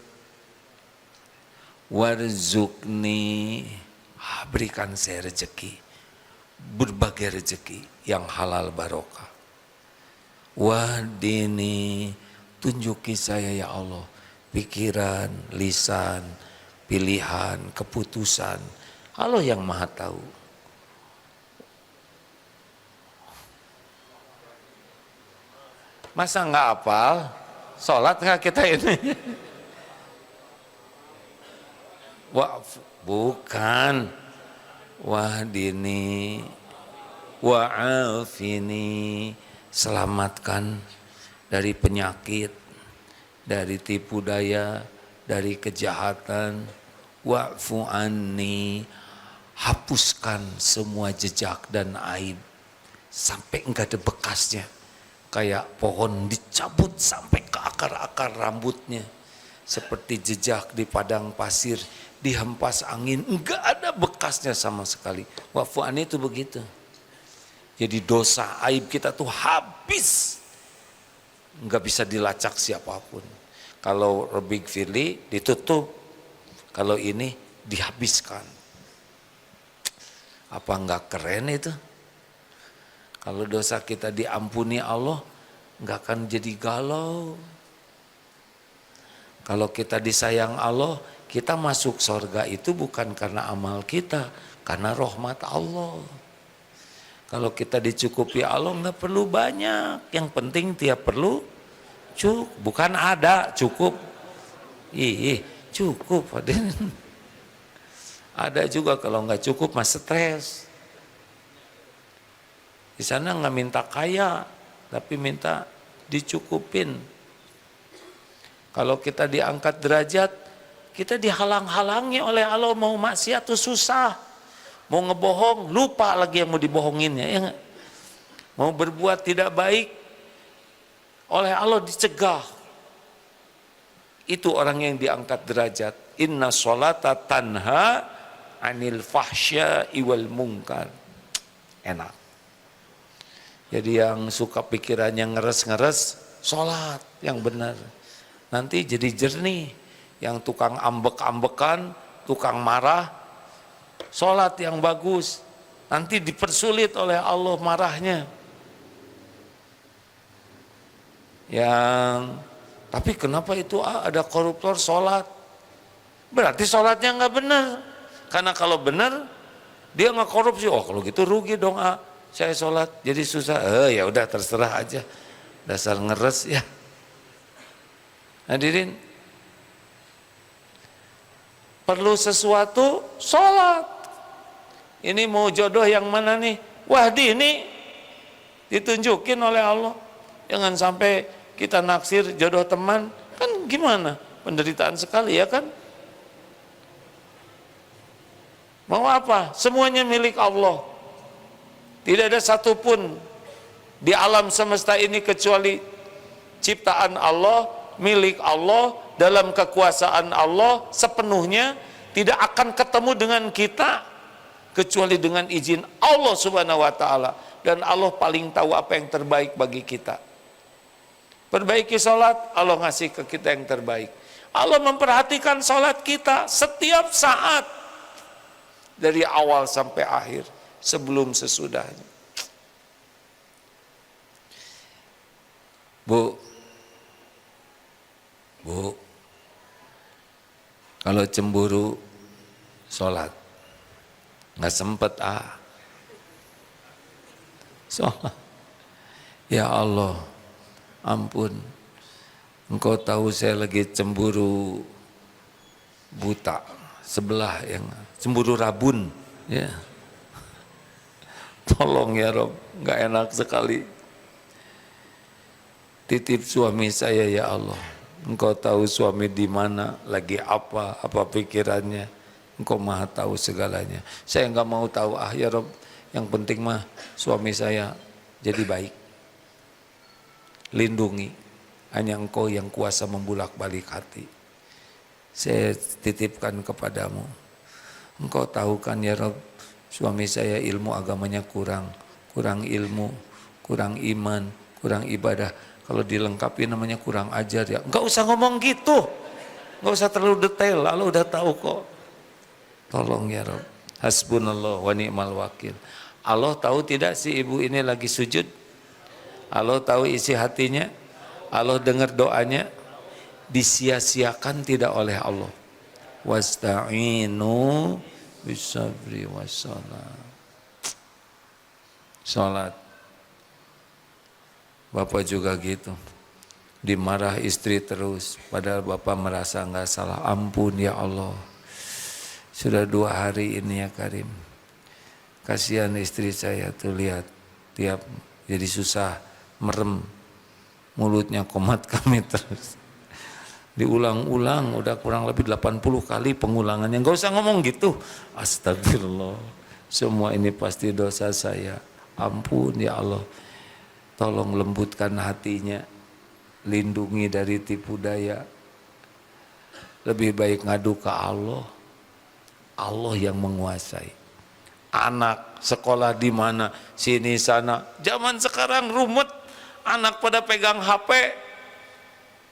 warzukni, berikan saya rezeki, berbagai rezeki yang halal barokah. Wahdini, tunjuki saya ya Allah, pikiran, lisan, pilihan, keputusan. Allah yang maha tahu. Masa nggak hafal? Sholat nggak kita ini? Bukan. Wahdini, wa'afini, selamatkan dari penyakit, dari tipu daya, dari kejahatan. Wa'fu anni, hapuskan semua jejak dan aib sampai enggak ada bekasnya. Kayak pohon dicabut sampai ke akar-akar rambutnya. Seperti jejak di padang pasir, dihempas angin, enggak ada bekasnya sama sekali. Wa'fu anni itu begitu. Jadi dosa, aib kita tuh habis. Enggak bisa dilacak siapapun. Kalau Rabbighfirli ditutup, kalau ini dihabiskan. Apa enggak keren itu? Kalau dosa kita diampuni Allah, enggak akan jadi galau. Kalau kita disayang Allah, kita masuk surga itu bukan karena amal kita, karena rahmat Allah. Kalau kita dicukupi Allah, enggak perlu banyak. Yang penting tiap perlu cukup, bukan ada cukup. Cukup. Ada juga kalau enggak cukup mas stres. Di sana nggak minta kaya, tapi minta dicukupin. Kalau kita diangkat derajat, kita dihalang-halangi oleh Allah. Mau maksiat tuh susah, mau ngebohong lupa lagi yang mau dibohonginnya. Ya gak? Mau berbuat tidak baik, oleh Allah dicegah. Itu orang yang diangkat derajat. Inna sholata tanha anil fahsya'i wal munkar. Enak. Jadi yang suka pikirannya ngeres-ngeres, sholat yang benar. Nanti jadi jernih. Yang tukang ambek-ambekan, tukang marah, sholat yang bagus. Nanti dipersulit oleh Allah marahnya. Tapi kenapa itu ada koruptor sholat? Berarti sholatnya nggak benar. Karena kalau benar, dia nggak korupsi. Oh kalau gitu rugi dong saya sholat jadi susah. Ya udah terserah aja, dasar ngeres ya. Hadirin, perlu sesuatu sholat. Ini mau jodoh yang mana nih? Wahdi ini ditunjukin oleh Allah. Jangan sampai kita naksir jodoh teman, kan gimana? Penderitaan sekali ya kan? Mau apa? Semuanya milik Allah. Tidak ada satupun di alam semesta ini kecuali ciptaan Allah, milik Allah, dalam kekuasaan Allah sepenuhnya. Tidak akan ketemu dengan kita kecuali dengan izin Allah Subhanahu wa taala. Dan Allah paling tahu apa yang terbaik bagi kita. Perbaiki sholat, Allah ngasih ke kita yang terbaik. Allah memperhatikan sholat kita setiap saat, dari awal sampai akhir, sebelum sesudahnya. Bu, kalau cemburu sholat, nggak sempet sholat. Ya Allah, ampun, Engkau tahu saya lagi cemburu buta sebelah, yang cemburu rabun, ya. Tolong ya Rob, nggak enak sekali. titip suami saya ya Allah. Engkau tahu suami di mana, lagi apa pikirannya. Engkau maha tahu segalanya. Saya enggak mau tahu, ya Rob. Yang penting mah suami saya jadi baik. Lindungi. Hanya Engkau yang kuasa membulak-balik hati. Saya titipkan kepadamu. Engkau tahu kan ya Rob, suami saya ilmu agamanya kurang ilmu, kurang iman, kurang ibadah. Kalau dilengkapi namanya kurang ajar ya. Enggak usah ngomong gitu. Enggak usah terlalu detail. Allah udah tahu kok. Tolong ya Rob. Hasbunallah wa ni'mal wakil. Allah tahu tidak si ibu ini lagi sujud? Allah tahu isi hatinya? Allah dengar doanya? Disia-siakan tidak oleh Allah. Wasta'inu bisabri wassalam. Salat. Bapak juga gitu. Dimarah istri terus. Padahal bapak merasa enggak salah. Ampun ya Allah. Sudah 2 hari ini ya Karim. Kasihan istri saya tuh lihat. Tiap jadi susah. Merem. Mulutnya komat kami terus. Diulang-ulang udah kurang lebih 80 kali pengulangannya. Enggak usah ngomong gitu. Astagfirullah. Semua ini pasti dosa saya. Ampun ya Allah. Tolong lembutkan hatinya. Lindungi dari tipu daya. Lebih baik ngadu ke Allah. Allah yang menguasai. Anak sekolah di mana, sini sana. Zaman sekarang rumit. Anak pada pegang HP.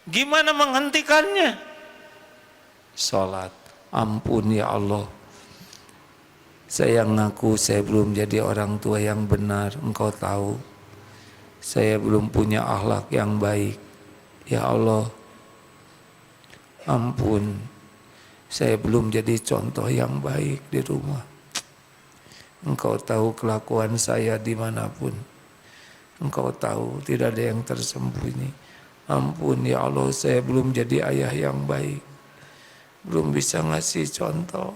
Gimana menghentikannya? Salat. Ampun ya Allah. Saya ngaku saya belum jadi orang tua yang benar. Engkau tahu. Saya belum punya akhlak yang baik. Ya Allah. Ampun. Saya belum jadi contoh yang baik di rumah. Engkau tahu kelakuan saya dimanapun. Engkau tahu tidak ada yang tersembunyi. Ampun ya Allah, saya belum jadi ayah yang baik. Belum bisa ngasih contoh.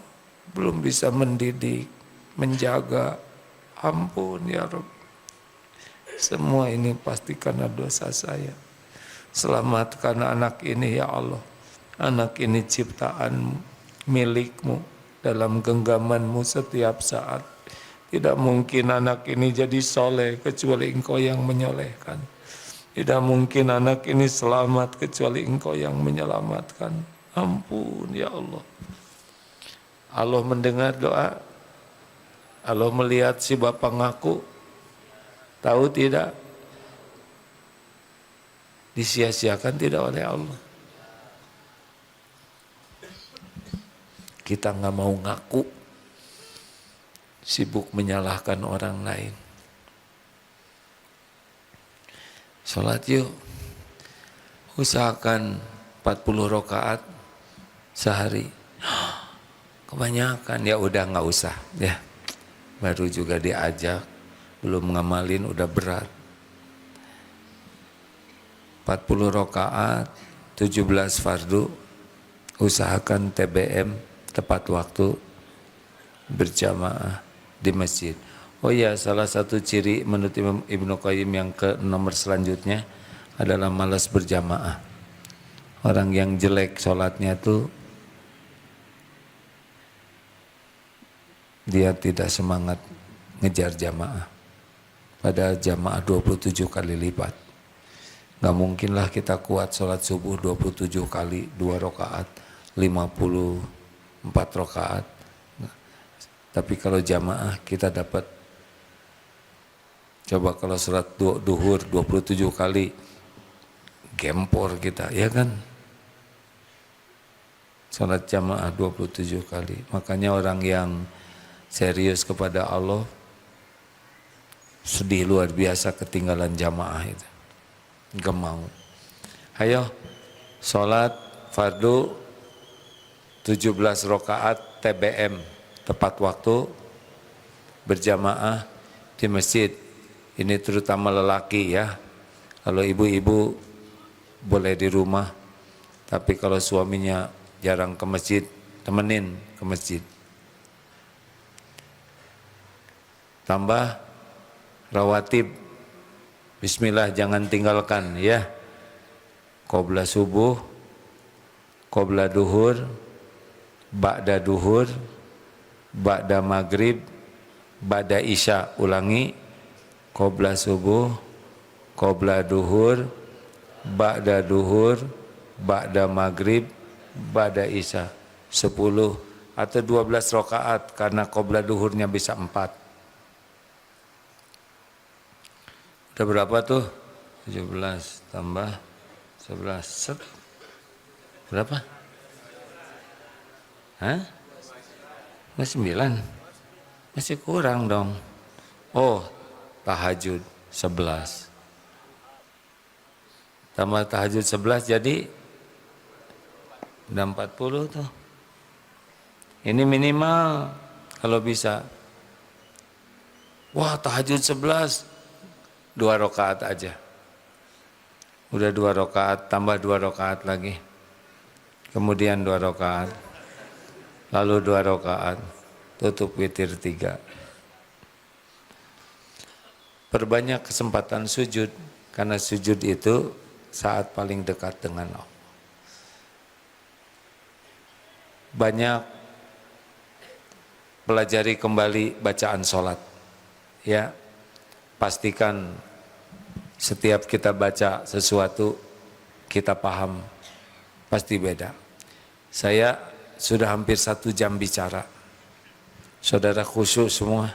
Belum bisa mendidik, menjaga. Ampun ya Rabb. Semua ini pasti karena dosa saya. Selamatkan anak ini ya Allah. Anak ini ciptaan milikmu. Dalam genggamanmu setiap saat. Tidak mungkin anak ini jadi soleh kecuali Engkau yang menyolehkan. Tidak mungkin anak ini selamat kecuali Engkau yang menyelamatkan. Ampun ya Allah. Allah mendengar doa. Allah melihat si bapak ngaku. Tahu tidak? Disia-siakan tidak oleh Allah. Kita nggak mau ngaku. Sibuk menyalahkan orang lain. Salat yuk. Usahakan 40 rakaat sehari. Kebanyakan ya udah nggak usah ya. Baru juga diajak, belum ngamalin udah berat. 40 rakaat, 17 fardu. Usahakan TBM tepat waktu berjamaah di masjid. Oh ya, salah satu ciri menurut Imam Ibnu Qayyim yang ke nomor selanjutnya adalah malas berjamaah. Orang yang jelek sholatnya tuh dia tidak semangat ngejar jamaah. Padahal jamaah 27 kali lipat. Gak mungkinlah kita kuat sholat subuh 27 kali 2 rakaat, 54 rakaat. Tapi kalau jamaah kita dapat. Coba kalau sholat duhur 27 kali, gempor kita, ya kan? Sholat jamaah 27 kali. Makanya orang yang serius kepada Allah, sedih luar biasa ketinggalan jamaah itu. Gak mau. Ayo, sholat fardu 17 rakaat TBM. Tepat waktu berjamaah di masjid. Ini terutama lelaki ya. Kalau ibu-ibu boleh di rumah. Tapi kalau suaminya jarang ke masjid, temenin ke masjid. Tambah rawatib. Bismillah jangan tinggalkan ya. Qobla subuh, qobla duhur, ba'da duhur, ba'da maghrib, ba'da isya. Ulangi, qobla subuh, qobla duhur, ba'da duhur, ba'da maghrib, ba'da isya. 10 atau 12 rakaat karena qobla duhurnya bisa 4. Udah berapa tuh? 17 tambah 11 set. Berapa? Hah? Masih 9? Masih kurang dong. Oh, tahajud 11. Tambah tahajud 11 jadi udah 40 tuh. Ini minimal kalau bisa. Wah, tahajud 11 2 rakaat aja. Udah 2 rakaat, tambah 2 rakaat lagi. Kemudian 2 rakaat. Lalu 2 rakaat. Tutup witir 3. Perbanyak kesempatan sujud, karena sujud itu saat paling dekat dengan Allah. Banyak pelajari kembali bacaan sholat. Ya, pastikan setiap kita baca sesuatu kita paham, pasti beda. Saya sudah hampir 1 jam bicara. Saudara khusyuk semua.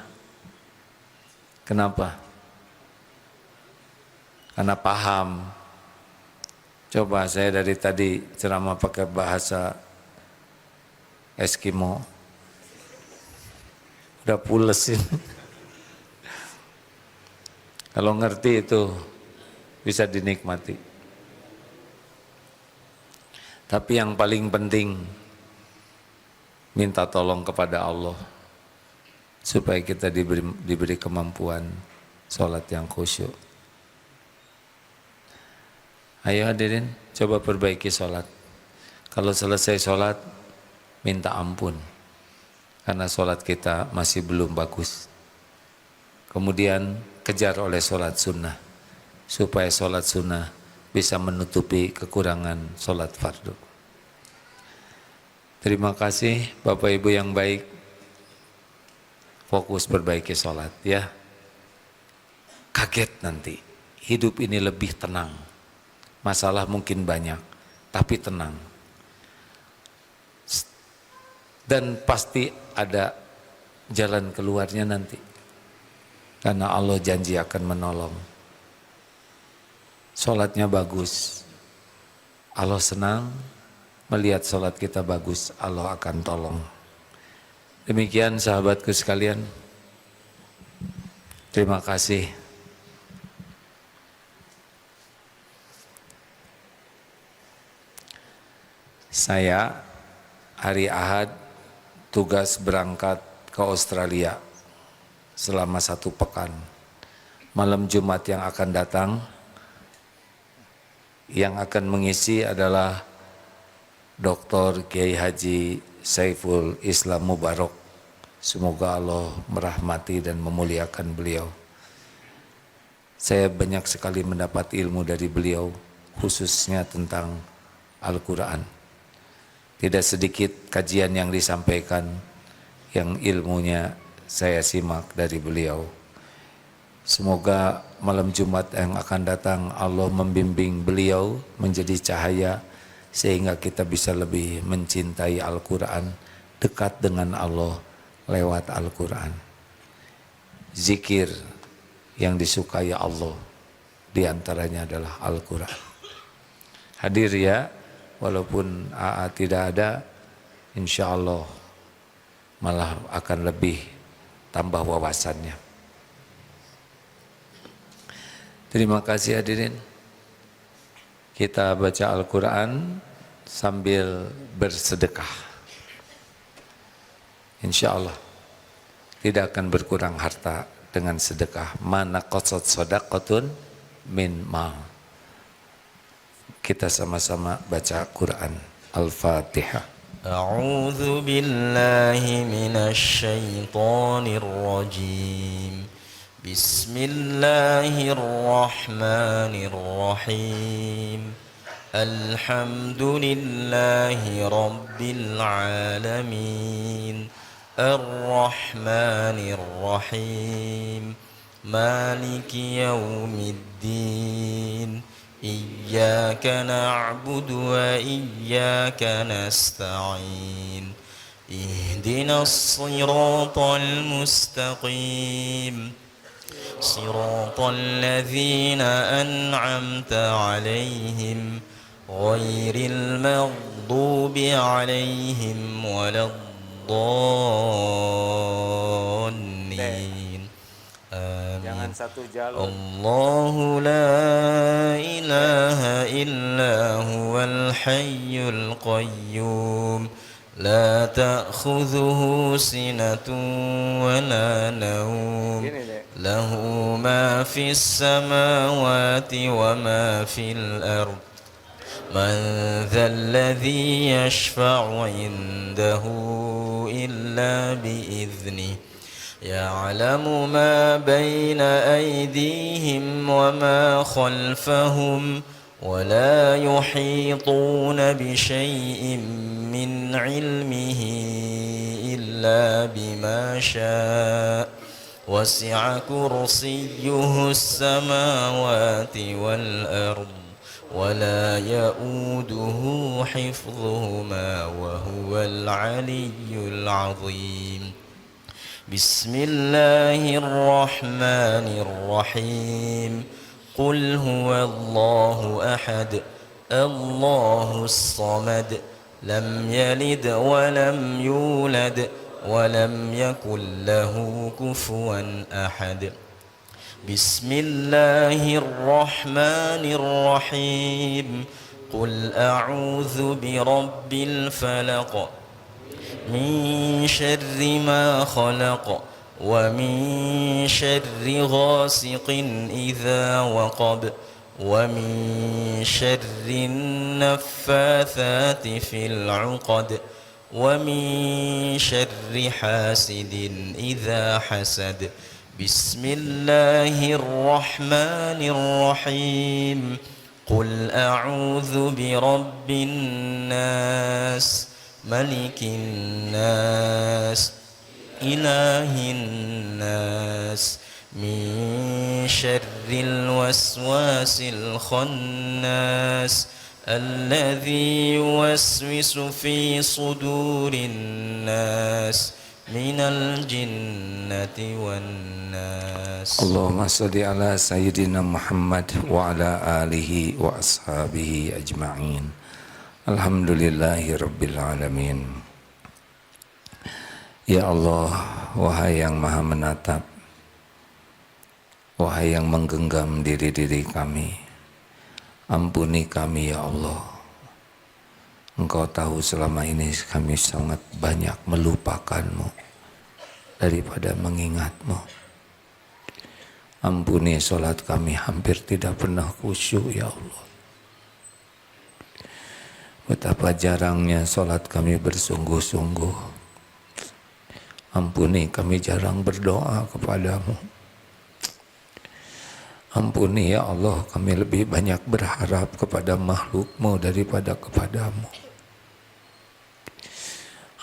Kenapa? Karena paham. Coba saya dari tadi ceramah pakai bahasa Eskimo. Udah pulesin. Kalau ngerti itu bisa dinikmati. Tapi yang paling penting minta tolong kepada Allah supaya kita diberi kemampuan sholat yang khusyuk. Ayo hadirin, coba perbaiki sholat. Kalau selesai sholat, minta ampun karena sholat kita masih belum bagus. Kemudian kejar oleh sholat sunnah supaya sholat sunnah bisa menutupi kekurangan sholat fardu. Terima kasih Bapak Ibu yang baik. Fokus perbaiki sholat ya. Kaget nanti, hidup ini lebih tenang. Masalah mungkin banyak, tapi tenang. Dan pasti ada jalan keluarnya nanti. Karena Allah janji akan menolong. Sholatnya bagus, Allah senang melihat sholat kita bagus, Allah akan tolong. Demikian sahabatku sekalian, terima kasih. Saya hari Ahad tugas berangkat ke Australia selama 1 pekan. Malam Jumat yang akan datang, yang akan mengisi adalah Dr. Kiai Haji Saiful Islam Mubarak. Semoga Allah merahmati dan memuliakan beliau. Saya banyak sekali mendapat ilmu dari beliau, khususnya tentang Al-Quran. Tidak sedikit kajian yang disampaikan, yang ilmunya saya simak dari beliau. Semoga malam Jumat yang akan datang Allah membimbing beliau menjadi cahaya sehingga kita bisa lebih mencintai Al-Quran, dekat dengan Allah lewat Al-Quran. Zikir yang disukai Allah diantaranya adalah Al-Quran. Hadir ya, walaupun AA tidak ada, insya Allah malah akan lebih tambah wawasannya. Terima kasih hadirin. Kita baca Al-Quran sambil bersedekah. Insya Allah tidak akan berkurang harta dengan sedekah. Mana qasad sadaqatun min mal. Kita sama-sama baca Quran. Al-Fatihah. A'udzu billahi minasy syaithanir rajim. Bismillahirrahmanirrahim. الحمد لله رب العالمين الرحمن الرحيم مالك يوم الدين إياك نعبد وإياك نستعين اهدنا الصراط المستقيم صراط الذين أنعمت عليهم غير المغضوب عليهم ولا الضالين Jangan آمين satu jalur. الله لا إله إلا هو الحي القيوم لا تأخذه سنة ولا نوم Gini deh. له ما في السماوات وما في الأرض من ذا الذي يشفع عنده إلا بإذنه يعلم ما بين أيديهم وما خلفهم ولا يحيطون بشيء من علمه إلا بما شاء وسع كرسيه السماوات والأرض ولا يؤوده حفظهما وهو العلي العظيم بسم الله الرحمن الرحيم قل هو الله أحد الله الصمد لم يلد ولم يولد ولم يكن له كفوا أحد بسم الله الرحمن الرحيم قل أعوذ برب الفلق من شر ما خلق ومن شر غاسق إذا وقب ومن شر النفاثات في العقد ومن شر حاسد إذا حسد بسم الله الرحمن الرحيم قل أعوذ برب الناس ملك الناس إله الناس من شر الوسواس الخناس الذي يوسوس في صدور الناس من الجنة والناس Allahumma salli ala Sayyidina Muhammad wa ala alihi wa ashabihi ajma'in. Alhamdulillahi Rabbil Alamin. Ya Allah, wahai yang maha menatap, wahai yang menggenggam diri-diri kami, ampuni kami ya Allah. Engkau tahu selama ini kami sangat banyak melupakanmu daripada mengingatmu. Ampuni solat kami hampir tidak pernah khusyuk ya Allah. Betapa jarangnya solat kami bersungguh-sungguh. Ampuni kami jarang berdoa kepadamu. Ampuni ya Allah, kami lebih banyak berharap kepada makhlukmu daripada kepadamu.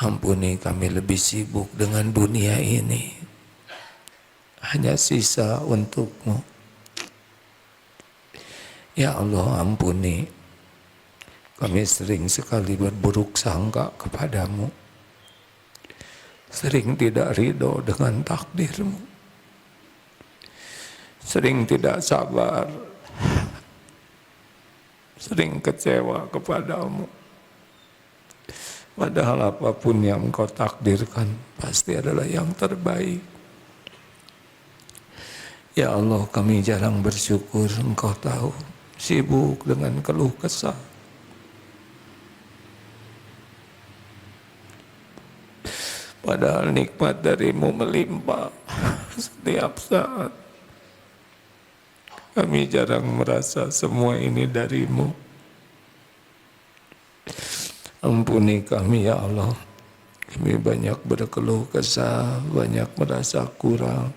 Ampuni kami lebih sibuk dengan dunia ini, hanya sisa untukmu. Ya Allah, ampuni, kami sering sekali berburuk sangka kepadamu, sering tidak ridho dengan takdirmu, sering tidak sabar, sering kecewa kepadamu. Padahal apapun yang engkau takdirkan pasti adalah yang terbaik. Ya Allah, kami jarang bersyukur, engkau tahu, sibuk dengan keluh kesah. Padahal nikmat darimu melimpah setiap saat. Kami jarang merasa semua ini darimu. Ampuni kami ya Allah. Kami banyak berkeluh kesah, banyak merasa kurang.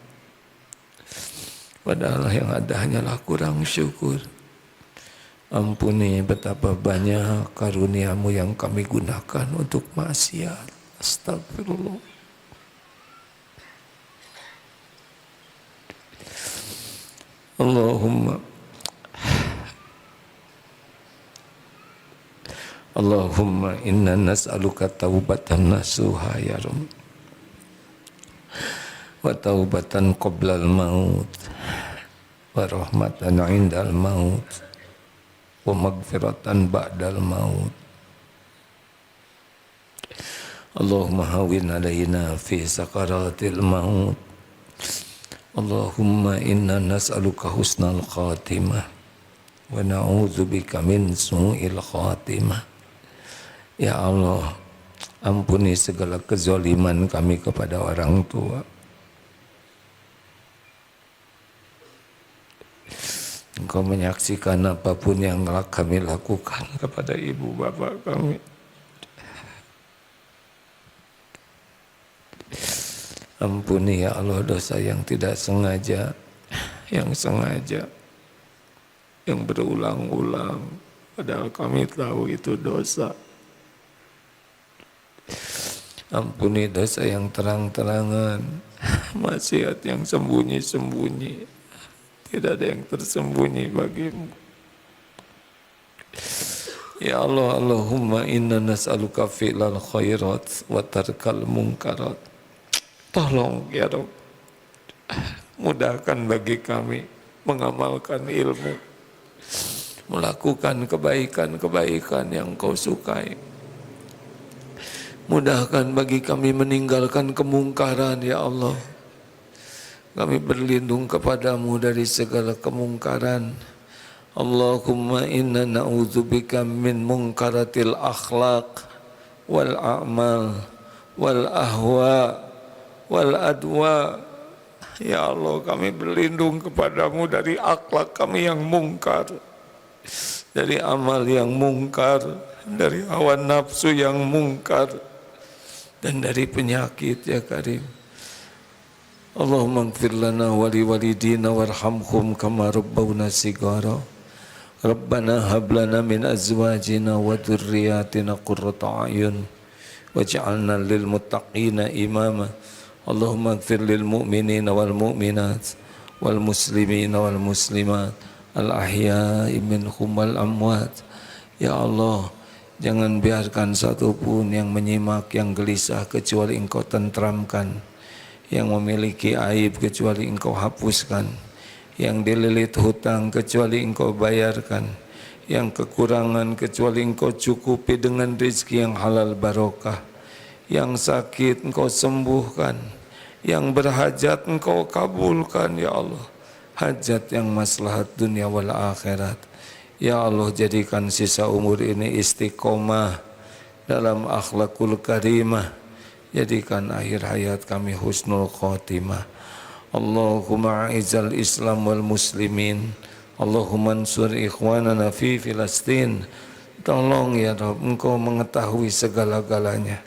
Padahal yang ada hanyalah kurang syukur. Ampuni betapa banyak karunia-Mu yang kami gunakan untuk maksiat. Astagfirullah. Allahumma inna nas'aluka taubatan nasuha ya Rabb, wa taubatan qoblal maut, wa rahmatan indal maut, wa magfiratan ba'dal maut. Allahumma hawin alaina fi sakaratil maut. Allahumma inna nas'aluka husnal khatimah wa na'udzubika min su'il khatimah. Ya Allah, ampuni segala kezaliman kami kepada orang tua. Engkau menyaksikan apapun yang kami lakukan kepada ibu bapak kami. Ampuni ya Allah dosa yang tidak sengaja, yang sengaja, yang berulang-ulang, padahal kami tahu itu dosa. Ampuni dosa yang terang-terangan, maksiat yang sembunyi-sembunyi. Tidak ada yang tersembunyi bagimu. Ya Allah, Allahumma inna nas'aluka fi'lal khairat wa tarkal munkarat. Tolong ya Rabb, mudahkan bagi kami mengamalkan ilmu, melakukan kebaikan-kebaikan yang Kau sukai. Mudahkan bagi kami meninggalkan kemungkaran ya Allah. Kami berlindung kepadamu dari segala kemungkaran. Allahumma inna na'udzubika min munkaratil akhlaq wal a'mal wal ahwa wal adwa. Ya Allah, kami berlindung kepadamu dari akhlak kami yang mungkar, dari amal yang mungkar, dari hawa nafsu yang mungkar, dan dari penyakit ya Karim. Allahumma ighfir lana wa liwalidina warhamhum kama rabbawna sigara. Rabbana hab lana min azwajina wa dhurriyyatina qurrata a'yun waj'alna lil muttaqina imama. Allahumma ighfir lil mu'minina wal mu'minat wal muslimina wal muslimat al ahya'i minhum wal amwat. Ya Allah, jangan biarkan satupun yang menyimak yang gelisah kecuali Engkau tentramkan, yang memiliki aib kecuali Engkau hapuskan, yang dililit hutang kecuali Engkau bayarkan, yang kekurangan kecuali Engkau cukupi dengan rezeki yang halal barokah, yang sakit Engkau sembuhkan, yang berhajat Engkau kabulkan ya Allah, hajat yang maslahat dunia wal akhirat. Ya Allah, jadikan sisa umur ini istiqomah dalam akhlakul karimah. Jadikan akhir hayat kami husnul khotimah. Allahumma a'izzal Islam wal muslimin. Allahumma ansur ikhwanana fi Filastin. Tolong ya Rabb, Engkau mengetahui segala-galanya.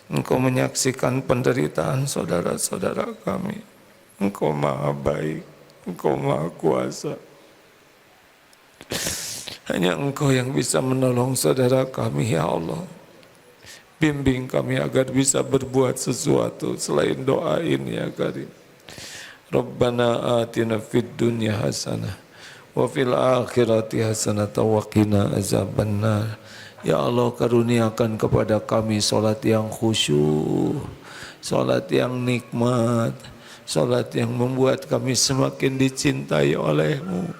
Engkau menyaksikan penderitaan saudara-saudara kami. Engkau maha baik, Engkau maha kuasa. Hanya Engkau yang bisa menolong saudara kami ya Allah. Bimbing kami agar bisa berbuat sesuatu selain doa ini ya Karim. Rabbana atina fid dunya hasanah wa fil akhirati hasanah wa qina azabannar. Ya Allah, karuniakan kepada kami salat yang khusyuk, salat yang nikmat, salat yang membuat kami semakin dicintai oleh-Mu.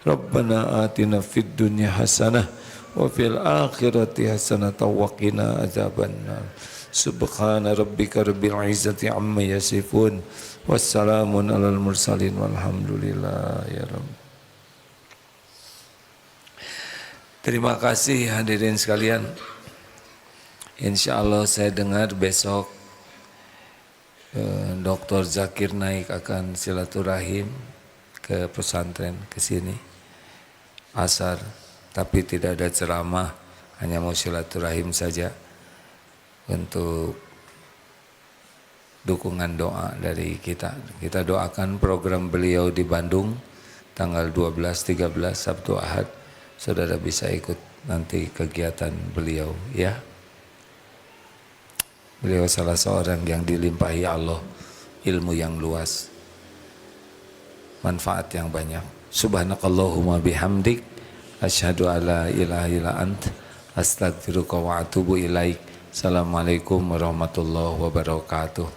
Rabbana atina fid dunya hasanah wa fil akhirati hasanatan wa qina adzabannar. Subhana rabbika rabbil izzati amma yasifun wassalamun alal mursalin walhamdulillah ya Rabb. Terima kasih hadirin sekalian. Insyaallah saya dengar besok Dr. Zakir Naik akan silaturahim ke pesantren ke sini asar. Tapi tidak ada ceramah, hanya mau silaturahim saja untuk dukungan doa dari kita. Kita doakan program beliau di Bandung tanggal 12, 13 Sabtu Ahad saudara bisa ikut nanti kegiatan beliau ya. Beliau salah seorang yang dilimpahi Allah ilmu yang luas, manfaat yang banyak. Subhanakallahumma bihamdik asyhadu alla ilaha illa ant astaghfiruka wa atubu ilaik. Assalamualaikum warahmatullahi wabarakatuh.